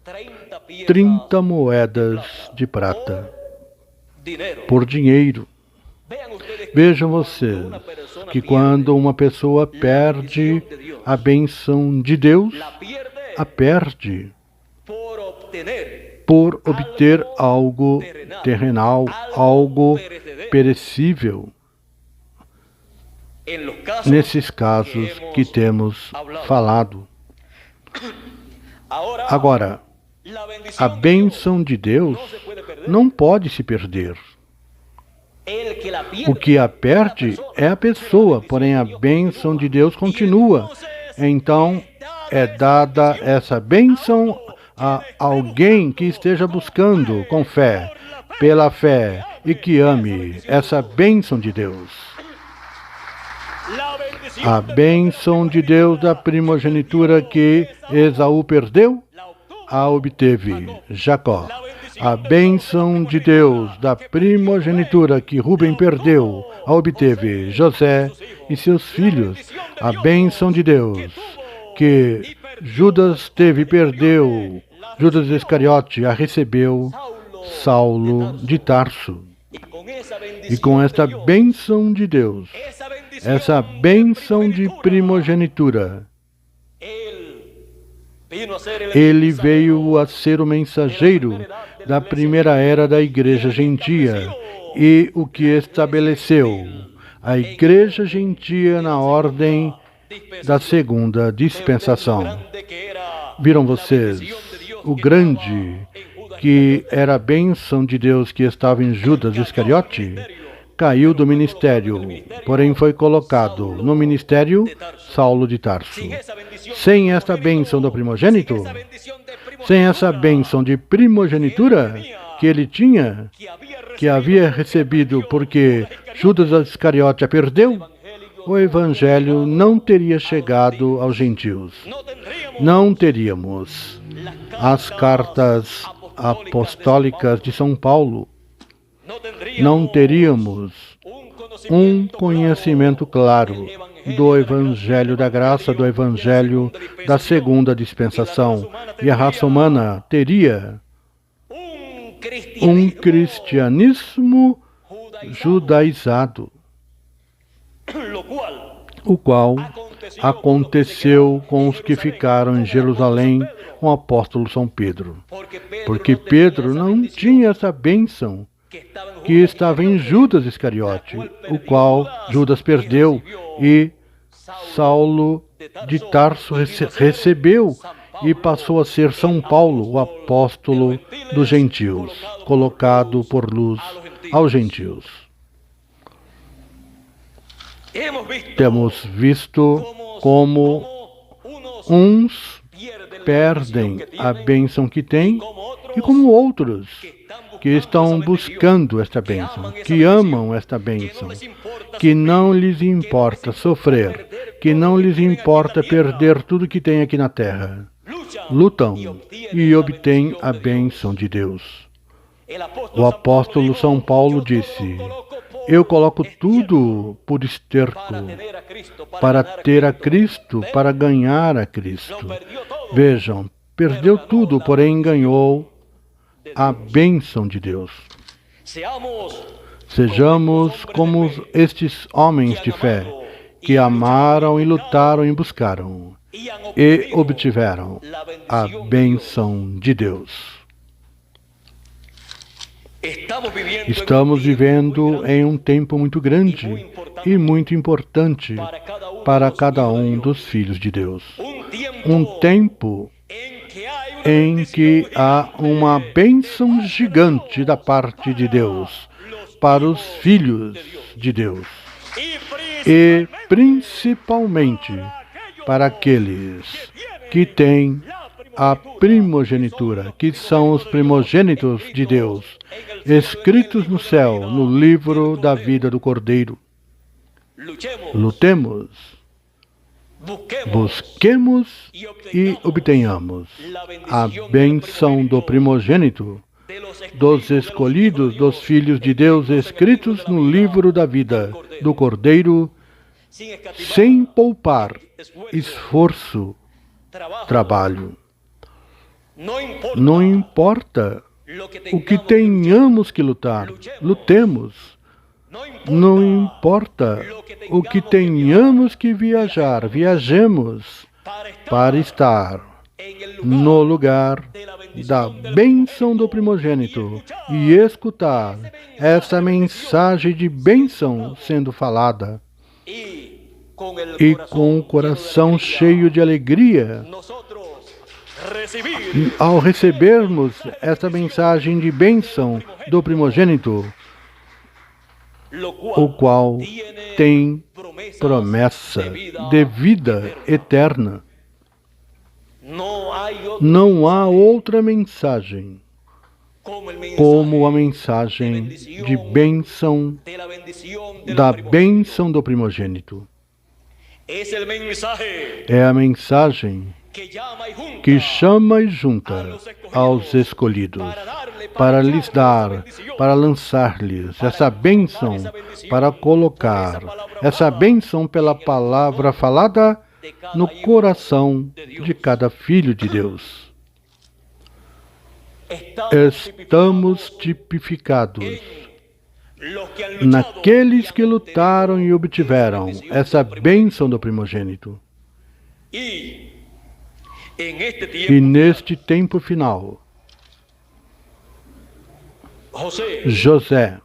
[SPEAKER 1] 30 moedas de prata, por dinheiro. Vejam vocês que quando uma pessoa perde a bênção de Deus, a perde por obter algo terrenal, algo perecível. Nesses casos que temos falado. Agora, a bênção de Deus não pode se perder. O que a perde é a pessoa, porém a bênção de Deus continua. Então, é dada essa bênção a alguém que esteja buscando com fé, pela fé, e que ame essa bênção de Deus. A bênção de Deus da primogenitura que Esaú perdeu, a obteve Jacó. A bênção de Deus da primogenitura que Rubem perdeu, a obteve José e seus filhos. A bênção de Deus que Judas teve e perdeu, Judas Iscariote a recebeu Saulo de Tarso. E com esta bênção de Deus, essa bênção de primogenitura, ele veio a ser o mensageiro da primeira era da Igreja Gentia e o que estabeleceu a Igreja Gentia na ordem da segunda dispensação. Viram vocês o grande que era a bênção de Deus que estava em Judas Iscariote? Caiu do ministério, porém foi colocado no ministério Saulo de Tarso. Sem esta bênção do primogênito, sem essa bênção de primogenitura que ele tinha, que havia recebido porque Judas Iscariote a perdeu, o Evangelho não teria chegado aos gentios. Não teríamos as cartas apostólicas de São Paulo. Não teríamos um conhecimento claro do Evangelho da graça, do Evangelho da segunda dispensação. E a raça humana teria um cristianismo judaizado, o qual aconteceu com os que ficaram em Jerusalém com o apóstolo São Pedro. Porque Pedro não tinha essa bênção que estava em Judas Iscariote, o qual Judas perdeu e Saulo de Tarso recebeu e passou a ser São Paulo, o apóstolo dos gentios, colocado por luz aos gentios. Temos visto como uns perdem a bênção que têm e como outros que estão buscando esta bênção, que amam esta bênção, que não lhes importa sofrer, que não lhes importa perder tudo que tem aqui na terra. Lutam e obtêm a bênção de Deus. O apóstolo São Paulo disse: eu coloco tudo por esterco para ter a Cristo, para ganhar a Cristo. Vejam, perdeu tudo, porém ganhou a bênção de Deus. Sejamos como estes homens de fé, que amaram e lutaram e buscaram, e obtiveram a bênção de Deus. Estamos vivendo em um tempo muito grande e muito importante para cada um dos filhos de Deus. Um tempo em que há uma bênção gigante da parte de Deus para os filhos de Deus. E principalmente para aqueles que têm a primogenitura, que são os primogênitos de Deus, escritos no céu, no livro da vida do Cordeiro. Lutemos, busquemos e obtenhamos a bênção do primogênito, dos escolhidos, dos filhos de Deus, escritos no livro da vida do Cordeiro, sem poupar esforço, trabalho. Não importa o que tenhamos que lutar, lutemos. Não importa o que tenhamos que viajar, viajemos para estar no lugar da bênção do primogênito e escutar essa mensagem de bênção sendo falada. E com o coração cheio de alegria, ao recebermos essa mensagem de bênção do primogênito, o qual tem promessa de vida eterna. Não há outra mensagem como a mensagem de bênção, da bênção do primogênito. É a mensagem que chama e junta aos escolhidos, para lhes dar, para lançar-lhes essa bênção, para colocar essa bênção pela palavra falada no coração de cada filho de Deus. Estamos tipificados naqueles que lutaram e obtiveram essa bênção do primogênito. E neste tempo final, José,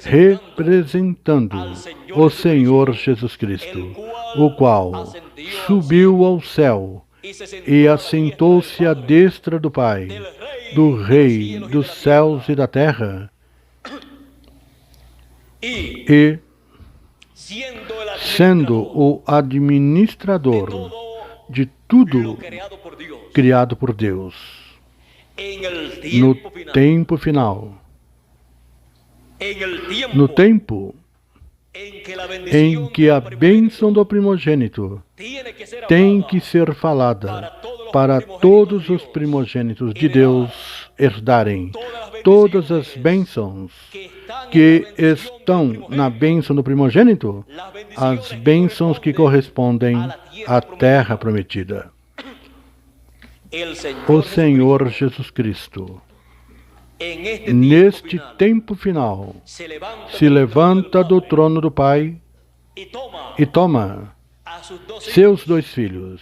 [SPEAKER 1] representando o Senhor Jesus Cristo, o qual subiu ao céu e assentou-se à destra do Pai, do Rei dos céus e da terra, e, sendo o administrador de tudo criado por Deus, no tempo final, no tempo em que a bênção do primogênito tem que ser falada para todos os primogênitos de Deus herdarem. Todas as bênçãos que estão na bênção do primogênito, as bênçãos que correspondem à terra prometida. O Senhor Jesus Cristo, neste tempo final, se levanta do trono do Pai e toma seus 2 filhos,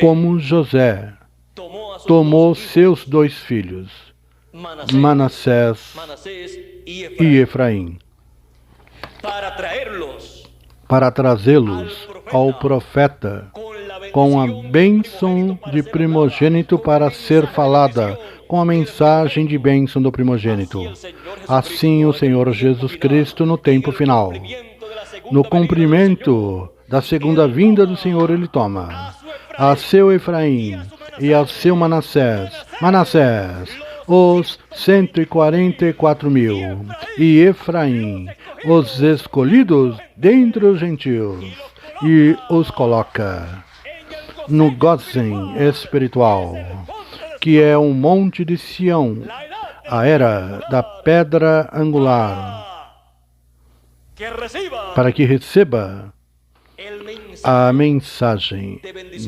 [SPEAKER 1] como José tomou seus 2 filhos, Manassés e Efraim, para trazê-los ao profeta com a bênção de primogênito para ser falada, com a mensagem de bênção do primogênito. Assim o Senhor Jesus Cristo, no tempo final, no cumprimento da segunda vinda do Senhor, Ele toma a seu Efraim e a seu Manassés, os 144.000, e Efraim, os escolhidos dentre os gentios, e os coloca no Gósen espiritual, que é um monte de Sião, a era da pedra angular, para que receba a mensagem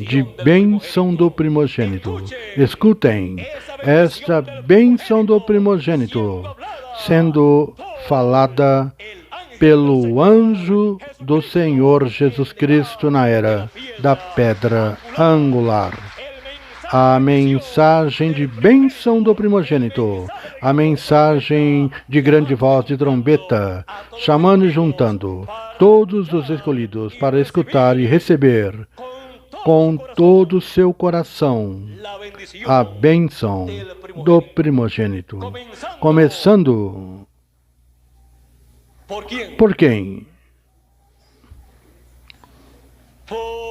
[SPEAKER 1] de bênção do primogênito. Escutem esta bênção do primogênito sendo falada pelo anjo do Senhor Jesus Cristo na era da pedra angular. A mensagem de bênção do primogênito, a mensagem de grande voz de trombeta, chamando e juntando todos os escolhidos para escutar e receber com todo o seu coração a bênção do primogênito. Começando por quem?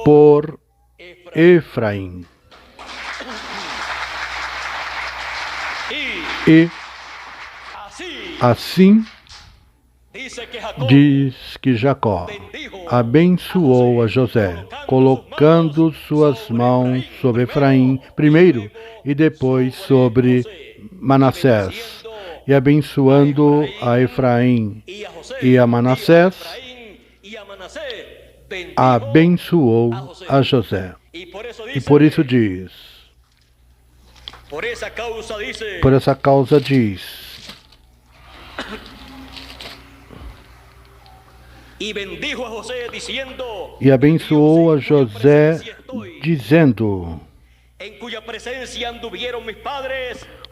[SPEAKER 1] Por Efraim. E assim diz que Jacó abençoou a José, colocando suas mãos sobre Efraim primeiro e depois sobre Manassés, e abençoando a Efraim e a Manassés, abençoou a José. E por isso diz, por essa causa diz, e abençoou a José, dizendo,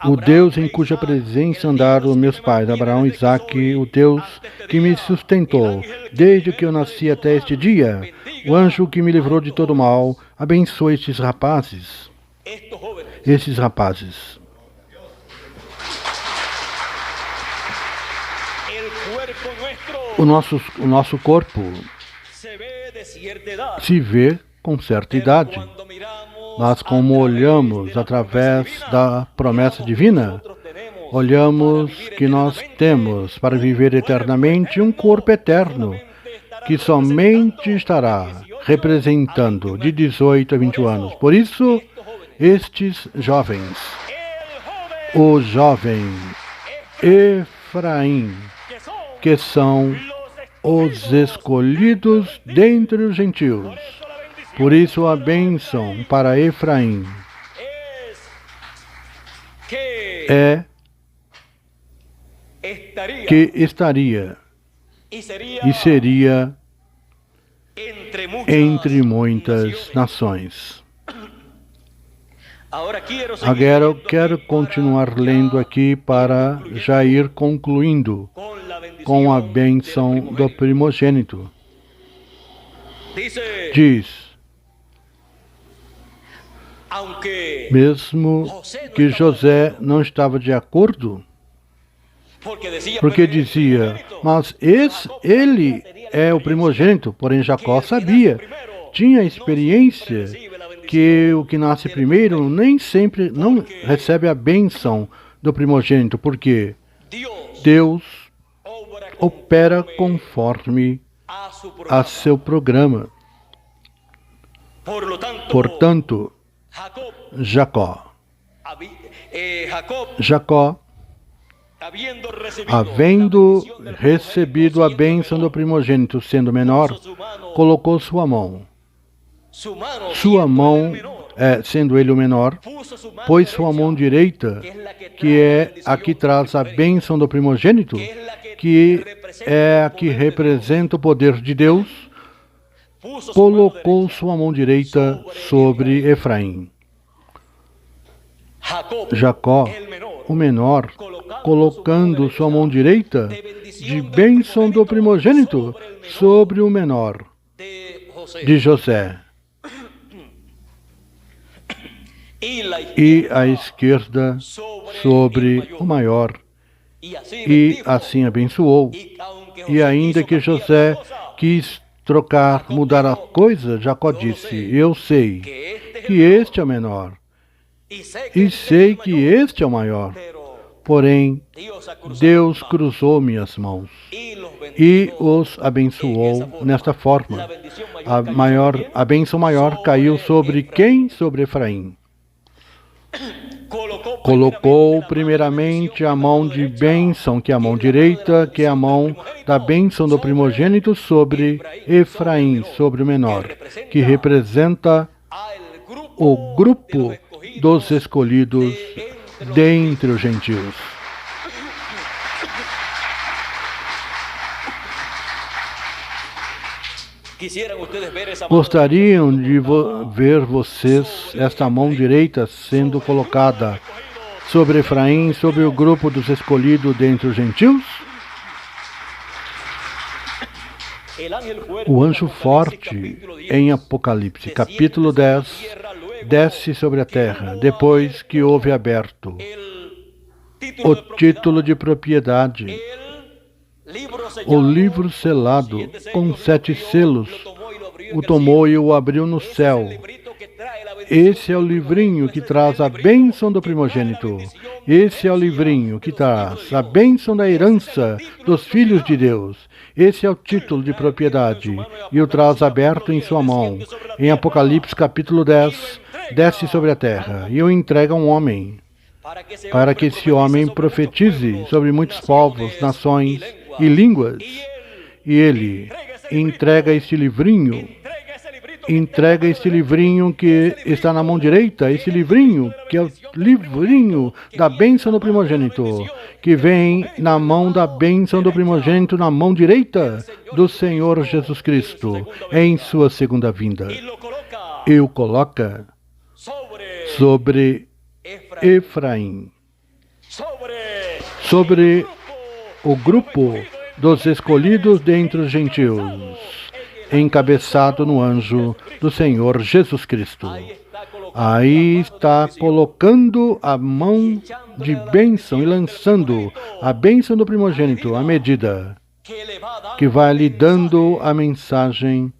[SPEAKER 1] o Deus em cuja presença andaram meus pais, Abraão e Isaque, o Deus que me sustentou desde que eu nasci até este dia, o anjo que me livrou de todo mal, abençoe estes rapazes. O nosso corpo se vê com certa idade, mas como olhamos através da promessa divina, olhamos que nós temos para viver eternamente um corpo eterno, que somente estará representando de 18 a 21 anos. Por isso, estes jovens, o jovem Efraim, que são os escolhidos dentre os gentios. Por isso a bênção para Efraim é que estaria e seria entre muitas nações. Agora eu quero continuar lendo aqui para já ir concluindo com a bênção do primogênito. Diz, mesmo que José não estava de acordo, porque dizia, mas ele é o primogênito, porém Jacó sabia, tinha experiência que o que nasce primeiro nem sempre não recebe a bênção do primogênito, porque Deus opera conforme a seu programa. Portanto, Jacó, havendo recebido a bênção do primogênito, sendo menor, colocou sua mão, sendo ele o menor, pôs sua mão direita, que é a que traz a bênção do primogênito, que é a que representa o poder de Deus, colocou sua mão direita sobre Efraim. Jacó, o menor, colocando sua mão direita de bênção do primogênito sobre o menor de José, e a esquerda sobre o maior, e assim abençoou. E ainda que José quis mudar a coisa, Jacó disse: eu sei que este é o menor, e sei que este é o maior. Porém, Deus cruzou minhas mãos e os abençoou nesta forma. A bênção maior caiu sobre quem? Sobre Efraim. Colocou primeiramente a mão de bênção, que é a mão direita, que é a mão da bênção do primogênito, sobre Efraim, sobre o menor, que representa o grupo dos escolhidos dentre os gentios. Gostariam de ver vocês esta mão direita sendo colocada sobre Efraim, sobre o grupo dos escolhidos dentre os gentios? O anjo forte, em Apocalipse, capítulo 10, desce sobre a terra, depois que houve aberto o título de propriedade, o livro selado com 7 selos, o tomou e o abriu no céu. Esse é o livrinho que traz a bênção do primogênito. Esse é o livrinho que traz a bênção da herança dos filhos de Deus. Esse é o título de propriedade, e o traz aberto em sua mão. Em Apocalipse capítulo 10, desce sobre a terra, e o entrega a um homem, para que esse homem profetize sobre muitos povos, nações e línguas. E ele entrega este livrinho que está na mão direita, esse livrinho, que é o livrinho da bênção do primogênito, que vem na mão da bênção do primogênito, na mão direita do Senhor Jesus Cristo, em sua segunda vinda. E o coloca sobre Efraim, sobre o grupo dos escolhidos dentre os gentios, encabeçado no anjo do Senhor Jesus Cristo. Aí está colocando a mão de bênção e lançando a bênção do primogênito, à medida que vai lhe dando a mensagem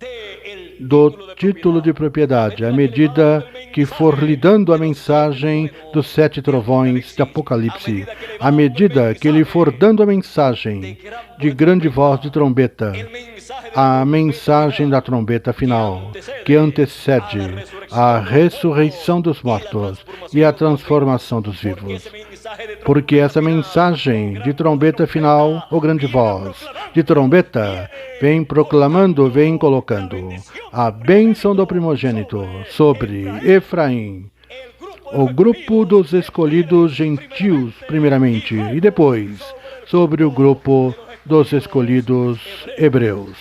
[SPEAKER 1] do título de propriedade, à medida que for lhe dando a mensagem dos 7 trovões de Apocalipse, à medida que ele for dando a mensagem de grande voz de trombeta, a mensagem da trombeta final, que antecede a ressurreição dos mortos e a transformação dos vivos. Porque essa mensagem de trombeta final, ou grande voz de trombeta, vem proclamando, vem colocando a bênção do primogênito sobre Efraim, o grupo dos escolhidos gentios, primeiramente, e depois sobre o grupo dos escolhidos hebreus.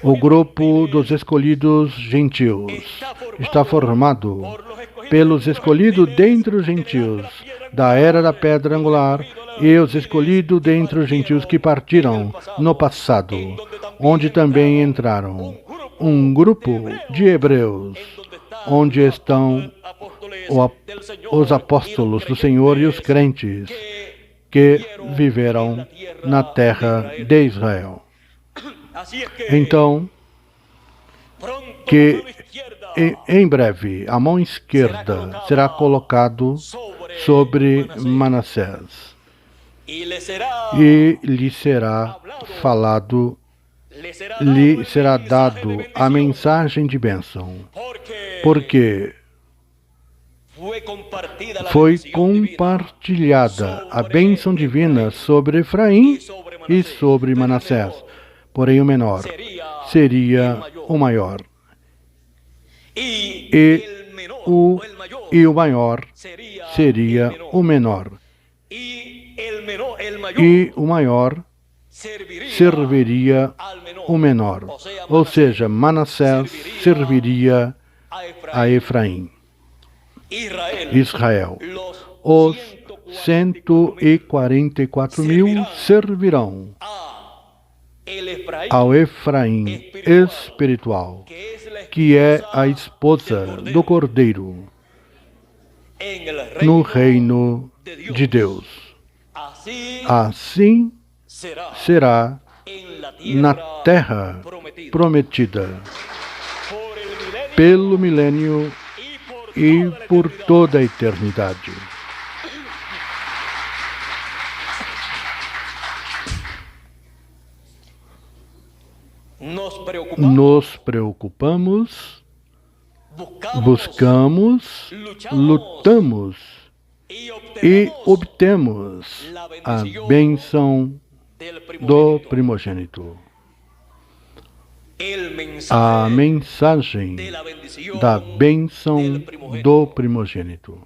[SPEAKER 1] O grupo dos escolhidos gentios está formado pelos escolhidos dentre os gentios da era da pedra angular e os escolhidos dentre os gentios que partiram no passado, onde também entraram um grupo de hebreus, onde estão os apóstolos do Senhor e os crentes que viveram na terra de Israel. Então, que em breve a mão esquerda será colocado sobre Manassés. e lhe será falado, lhe será dado a mensagem de bênção, porque foi compartilhada a bênção divina sobre Efraim e sobre Manassés, porém o menor seria o maior, e o maior seria o menor, e o maior serviria o menor, ou seja, Manassés serviria a Efraim. Israel, os 144.000 servirão ao Efraim espiritual, que é a esposa do Cordeiro, no reino de Deus. Assim será na terra prometida, pelo milênio e por toda a eternidade. Nos preocupamos, buscamos, lutamos e obtemos a bênção do primogênito. A mensagem da bênção do primogênito.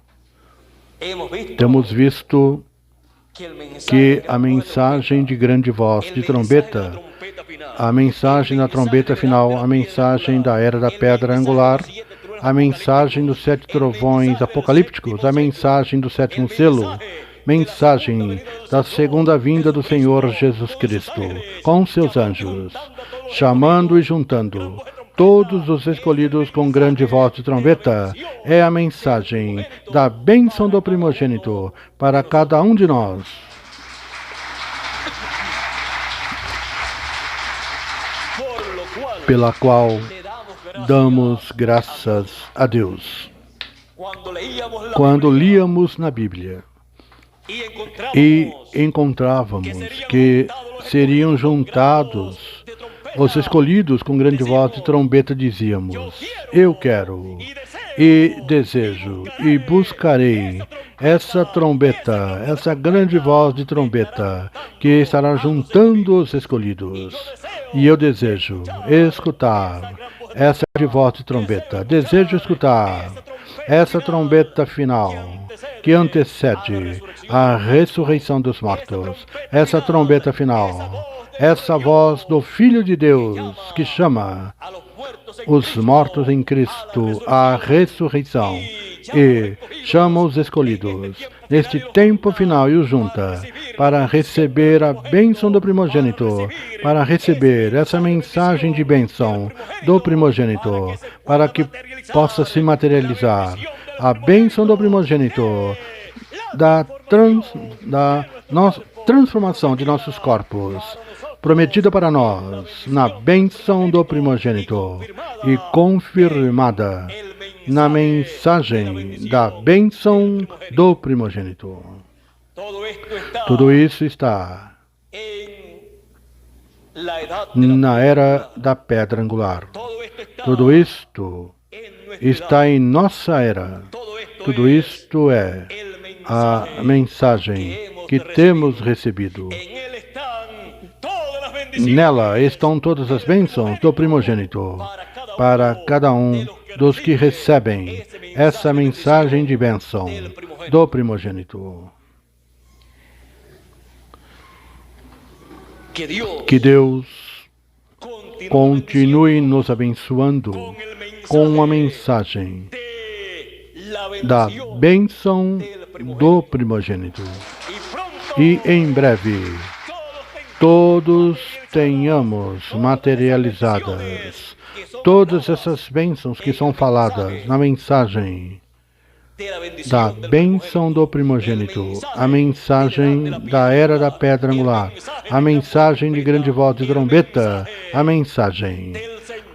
[SPEAKER 1] Temos visto que a mensagem de grande voz de trombeta, a mensagem da trombeta final, a mensagem da era da pedra angular, a mensagem dos 7 trovões apocalípticos, a mensagem do 7º selo, mensagem da segunda vinda do Senhor Jesus Cristo, com seus anjos, chamando e juntando todos os escolhidos com grande voz de trombeta, é a mensagem da bênção do primogênito para cada um de nós. Pela qual damos graças a Deus. Quando líamos na Bíblia e encontrávamos que seriam juntados os escolhidos com grande voz de trombeta, dizíamos: eu quero e desejo e buscarei essa trombeta, essa grande voz de trombeta que estará juntando os escolhidos. E eu desejo escutar essa grande voz de trombeta, desejo escutar essa trombeta final que antecede a ressurreição dos mortos, essa trombeta final, essa voz do Filho de Deus que chama os mortos em Cristo à ressurreição e chama os escolhidos neste tempo final e os junta para receber a bênção do primogênito, para receber essa mensagem de bênção do primogênito, para que possa se materializar a bênção do primogênito, da transformação de nossos corpos, prometida para nós na bênção do primogênito e confirmada na mensagem da bênção do primogênito. Tudo isso está na era da pedra angular. Tudo isto está em nossa era. Tudo isto é a mensagem que temos recebido. Nela estão todas as bênçãos do primogênito para cada um dos que recebem essa mensagem de bênção do primogênito. Que Deus continue nos abençoando com a mensagem da bênção do primogênito. E em breve todos tenhamos materializadas todas essas bênçãos que são faladas na mensagem da bênção do primogênito, a mensagem da era da pedra angular, a mensagem de grande voz de trombeta, a mensagem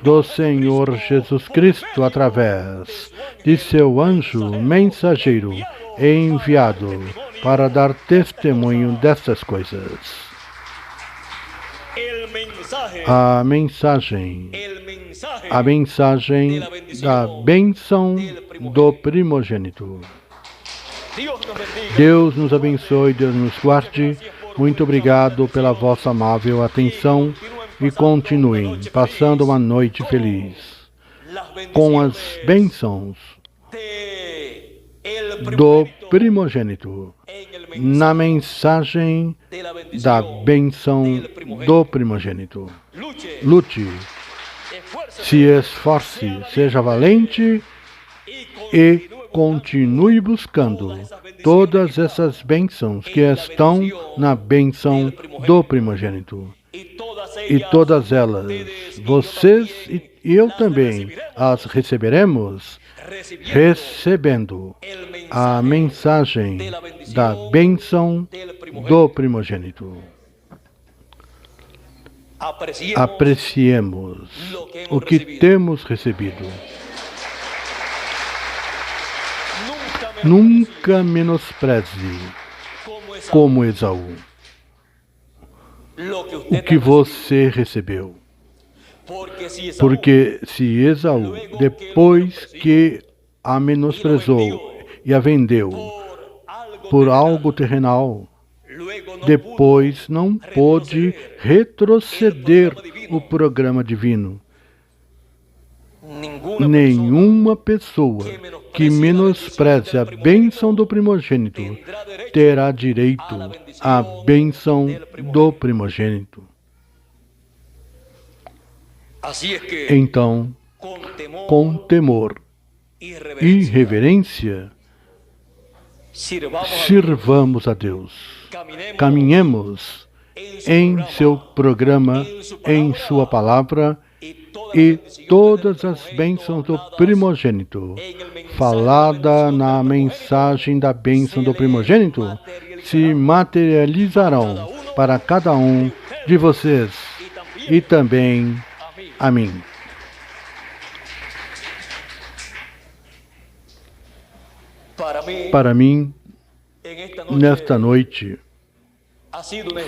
[SPEAKER 1] do Senhor Jesus Cristo através de seu anjo mensageiro enviado para dar testemunho destas coisas. A mensagem da bênção do primogênito. Deus nos abençoe, Deus nos guarde. Muito obrigado pela vossa amável atenção e continuem passando uma noite feliz com as bênçãos do primogênito, na mensagem da bênção do primogênito. Lute, se esforce, seja valente e continue buscando todas essas bênçãos que estão na bênção do primogênito. E todas elas, vocês e eu também, as receberemos, recebendo a mensagem da bênção do primogênito. Apreciemos o que temos recebido. Nunca menospreze, como Esaú, o que você recebeu. Porque se Esaú, depois que a menosprezou e a vendeu por algo terrenal, depois não pôde retroceder o programa divino. Nenhuma pessoa que menospreze a bênção do primogênito terá direito à bênção do primogênito. Então, com temor e reverência, sirvamos a Deus. Caminhemos em seu programa, em sua palavra, e todas as bênçãos do primogênito, falada na mensagem da bênção do primogênito, se materializarão para cada um de vocês e também a mim. Para mim, nesta noite,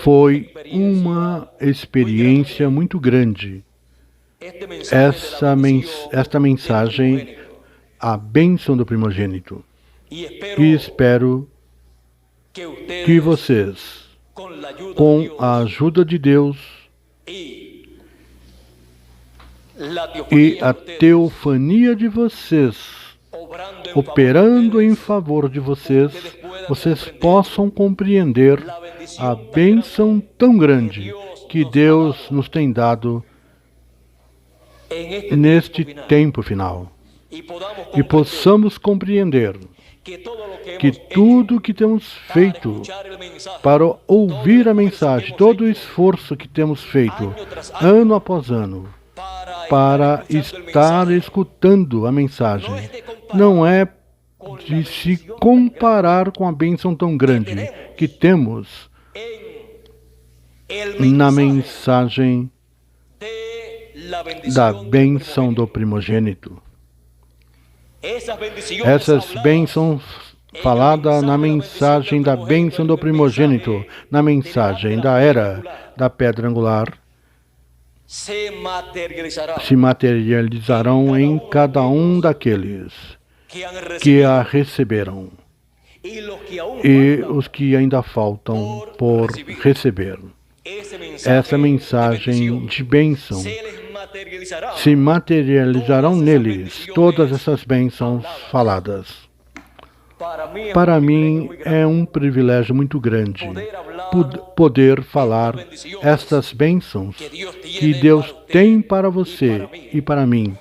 [SPEAKER 1] foi uma experiência muito grande. Esta mensagem, a bênção do primogênito. E espero que vocês, com a ajuda de Deus e a teofania de vocês, operando em favor de vocês, vocês possam compreender a bênção tão grande que Deus nos tem dado neste tempo final. E possamos compreender que tudo que temos feito para ouvir a mensagem, todo o esforço que temos feito, ano após ano, para estar escutando a mensagem, não é de se comparar com a bênção tão grande que temos na mensagem da bênção do primogênito. Essas bênçãos faladas na mensagem da bênção do primogênito, na mensagem da era da pedra angular, se materializarão em cada um daqueles que a receberam e os que ainda faltam por receber. Essa mensagem de bênção se materializarão neles, todas essas bênçãos faladas. Para mim é um privilégio muito grande poder falar estas bênçãos que Deus tem para você e para mim,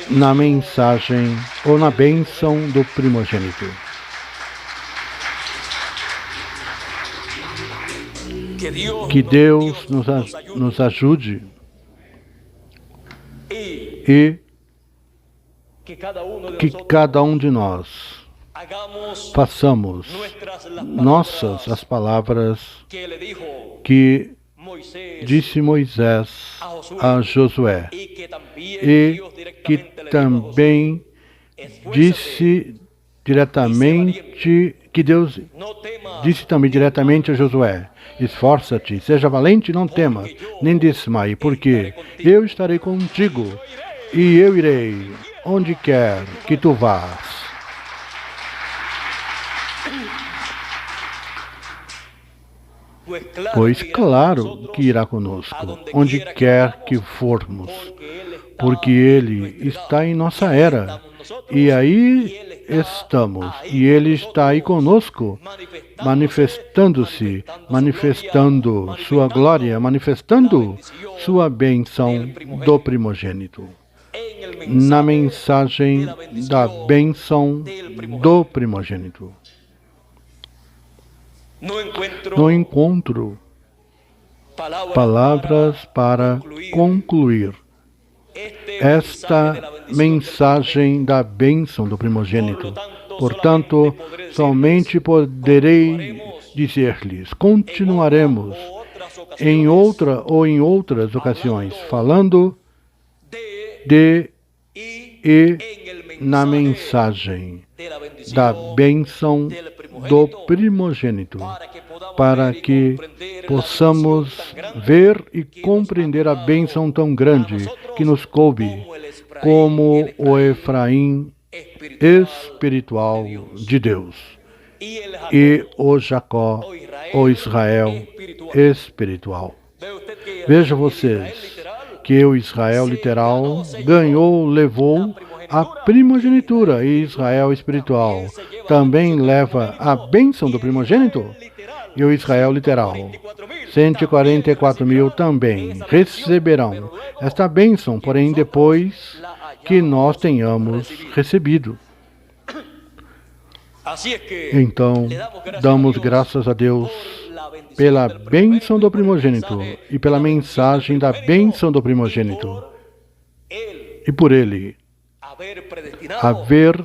[SPEAKER 1] na mensagem ou na bênção do primogênito. Que Deus nos ajude e que cada um de nós façamos nossas as palavras que disse Moisés a Josué, e que também disse diretamente, que Deus disse também diretamente a Josué: esforça-te, seja valente, não temas, nem desmaie, porque eu estarei contigo e eu irei onde quer que tu vás. Pois claro que irá conosco, onde quer que formos, porque Ele está em nossa era, e aí estamos, e Ele está aí conosco, manifestando-se, manifestando sua glória, manifestando sua bênção do primogênito. Na mensagem da bênção do primogênito. No encontro palavras para concluir esta mensagem da bênção do primogênito. Portanto, somente poderei dizer-lhes: continuaremos em outra ou em outras ocasiões falando de e na mensagem da bênção do primogênito, para que possamos ver e compreender a bênção tão grande que nos coube, como o Efraim espiritual de Deus e o Jacó, o Israel espiritual. Veja vocês que o Israel literal ganhou, levou a primogenitura, e Israel espiritual também leva a bênção do primogênito. E o Israel literal, 144 mil também receberão esta bênção, porém depois que nós tenhamos recebido. Então, damos graças a Deus pela bênção do primogênito e pela mensagem da bênção do primogênito. E por ele haver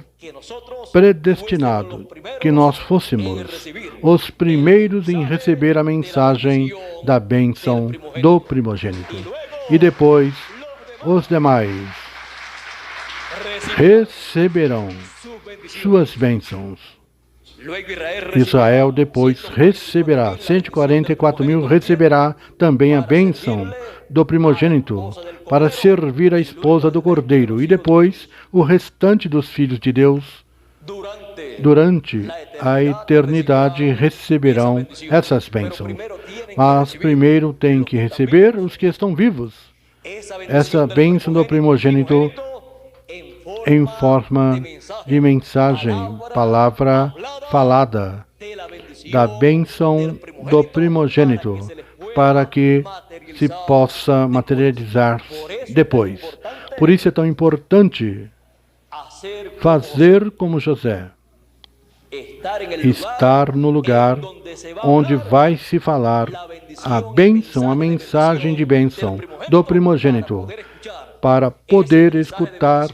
[SPEAKER 1] predestinado que nós fôssemos os primeiros em receber a mensagem da bênção do primogênito. E depois os demais receberão suas bênçãos. Israel depois receberá, 144 mil receberá também a bênção do primogênito para servir a esposa do Cordeiro, e depois o restante dos filhos de Deus durante a eternidade receberão essas bênçãos. Mas primeiro tem que receber os que estão vivos. Essa bênção do primogênito em forma de mensagem, palavra falada da bênção do primogênito, para que se possa materializar depois. Por isso é tão importante fazer como José, estar no lugar onde vai se falar a bênção, a mensagem de bênção do primogênito, para poder escutar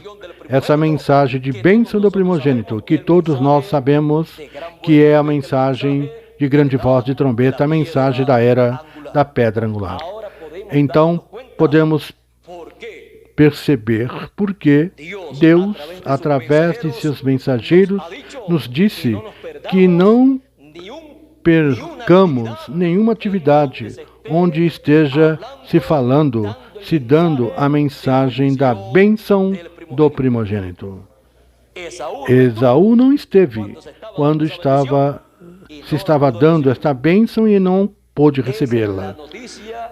[SPEAKER 1] essa mensagem de bênção do primogênito, que todos nós sabemos que é a mensagem de grande voz de trombeta, a mensagem da era da pedra angular. Então, podemos perceber porque Deus, através de seus mensageiros, nos disse que não percamos nenhuma atividade onde esteja se falando, se dando a mensagem da bênção do primogênito. Esaú não esteve quando se estava dando esta bênção e não pôde recebê-la.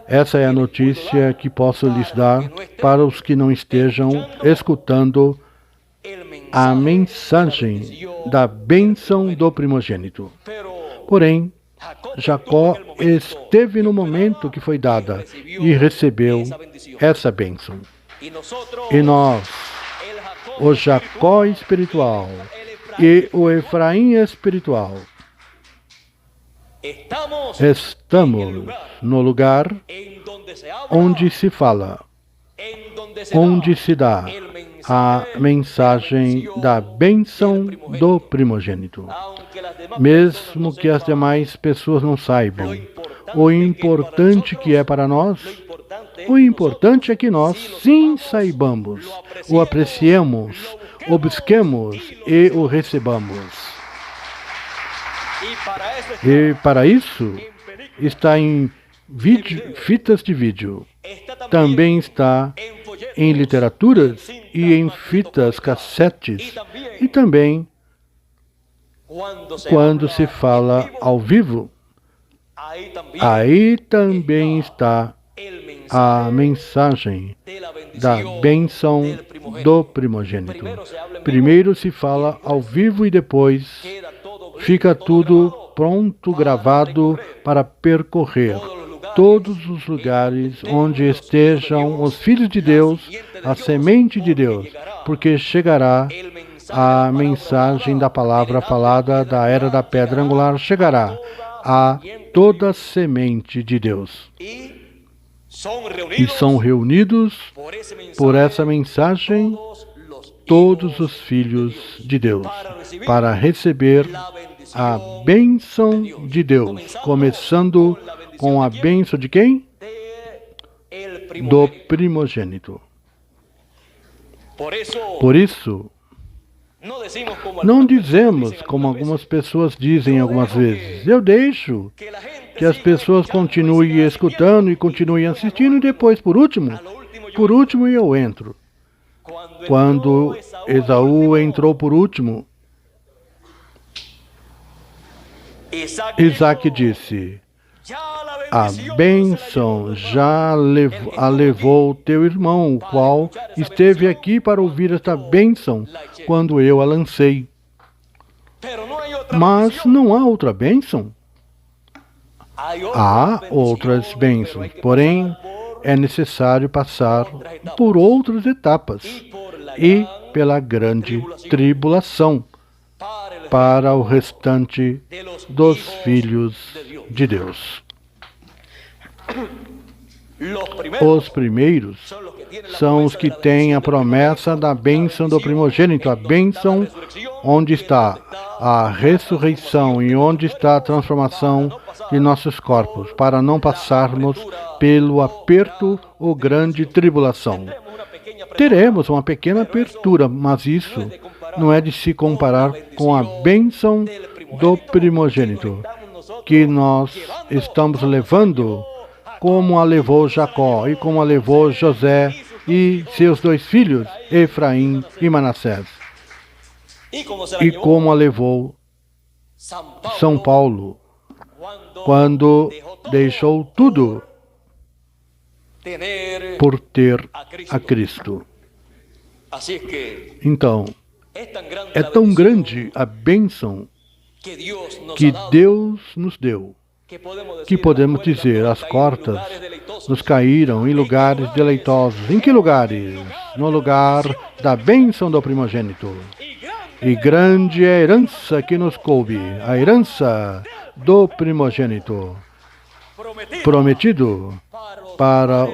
[SPEAKER 1] Essa é a notícia que posso lhes dar para os que não estejam escutando a mensagem da bênção do primogênito. Porém, Jacó esteve no momento que foi dada e recebeu essa bênção. E nós, o Jacó espiritual e o Efraim espiritual, estamos no lugar onde se fala, onde se dá a mensagem da bênção do primogênito. Mesmo que as demais pessoas não saibam, o importante que é para nós, o importante é que nós sim saibamos, o apreciemos, o busquemos e o recebamos. E para isso, está em fitas de vídeo. Também está em literaturas e em fitas cassetes. E também, quando se fala ao vivo, aí também está a mensagem da bênção do primogênito. Primeiro se fala ao vivo e depois fica tudo pronto, gravado para percorrer todos os lugares onde estejam os filhos de Deus, a semente de Deus, porque chegará a mensagem da palavra falada da era da pedra angular, chegará a toda a semente de Deus. E são reunidos por essa mensagem todos os filhos de Deus, para receber a bênção de Deus, começando com a bênção de quem? Do primogênito. Por isso, não dizemos, como algumas pessoas dizem algumas vezes, eu deixo que as pessoas continuem escutando e continuem assistindo, e depois, por último, eu entro. Quando Esaú entrou por último, Isaac disse, a bênção já a levou teu irmão, o qual esteve aqui para ouvir esta bênção quando eu a lancei. Mas não há outra bênção? Há outras bênçãos, porém é necessário passar por outras etapas e pela grande tribulação para o restante dos filhos de Deus. Os primeiros são os que têm a promessa da bênção do primogênito, a bênção onde está a ressurreição e onde está a transformação de nossos corpos, para não passarmos pelo aperto ou grande tribulação. Teremos uma pequena apertura, mas isso não é de se comparar com a bênção do primogênito, que nós estamos levando, como a levou Jacó e como a levou José e seus dois filhos, Efraim e Manassés, e como a levou São Paulo, quando deixou tudo por ter a Cristo. Então, é tão grande a bênção que Deus nos deu, que podemos dizer, as cortas nos caíram em lugares deleitosos. Em que lugares? No lugar da bênção do primogênito. E grande é a herança que nos coube, a herança do primogênito, prometido para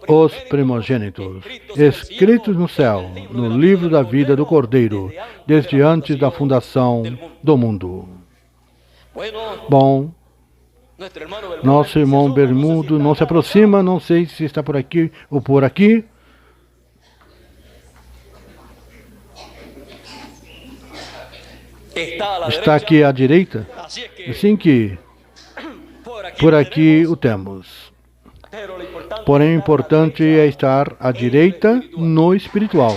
[SPEAKER 1] os primogênitos, escritos no céu, no livro da vida do Cordeiro, desde antes da fundação do mundo. Bom, nosso irmão Bermudo não se aproxima, não sei se está por aqui ou por aqui. Está aqui à direita, assim que por aqui o temos. Porém, o importante é estar à direita no espiritual.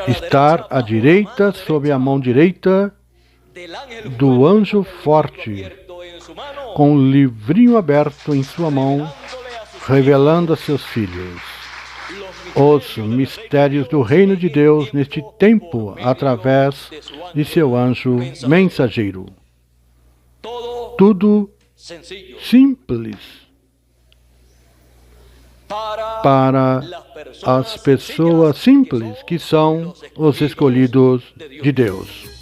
[SPEAKER 1] Estar à direita, sob a mão direita do anjo forte, com o livrinho aberto em sua mão, revelando a seus filhos os mistérios do reino de Deus neste tempo, através de seu anjo mensageiro. Tudo simples para as pessoas simples que são os escolhidos de Deus.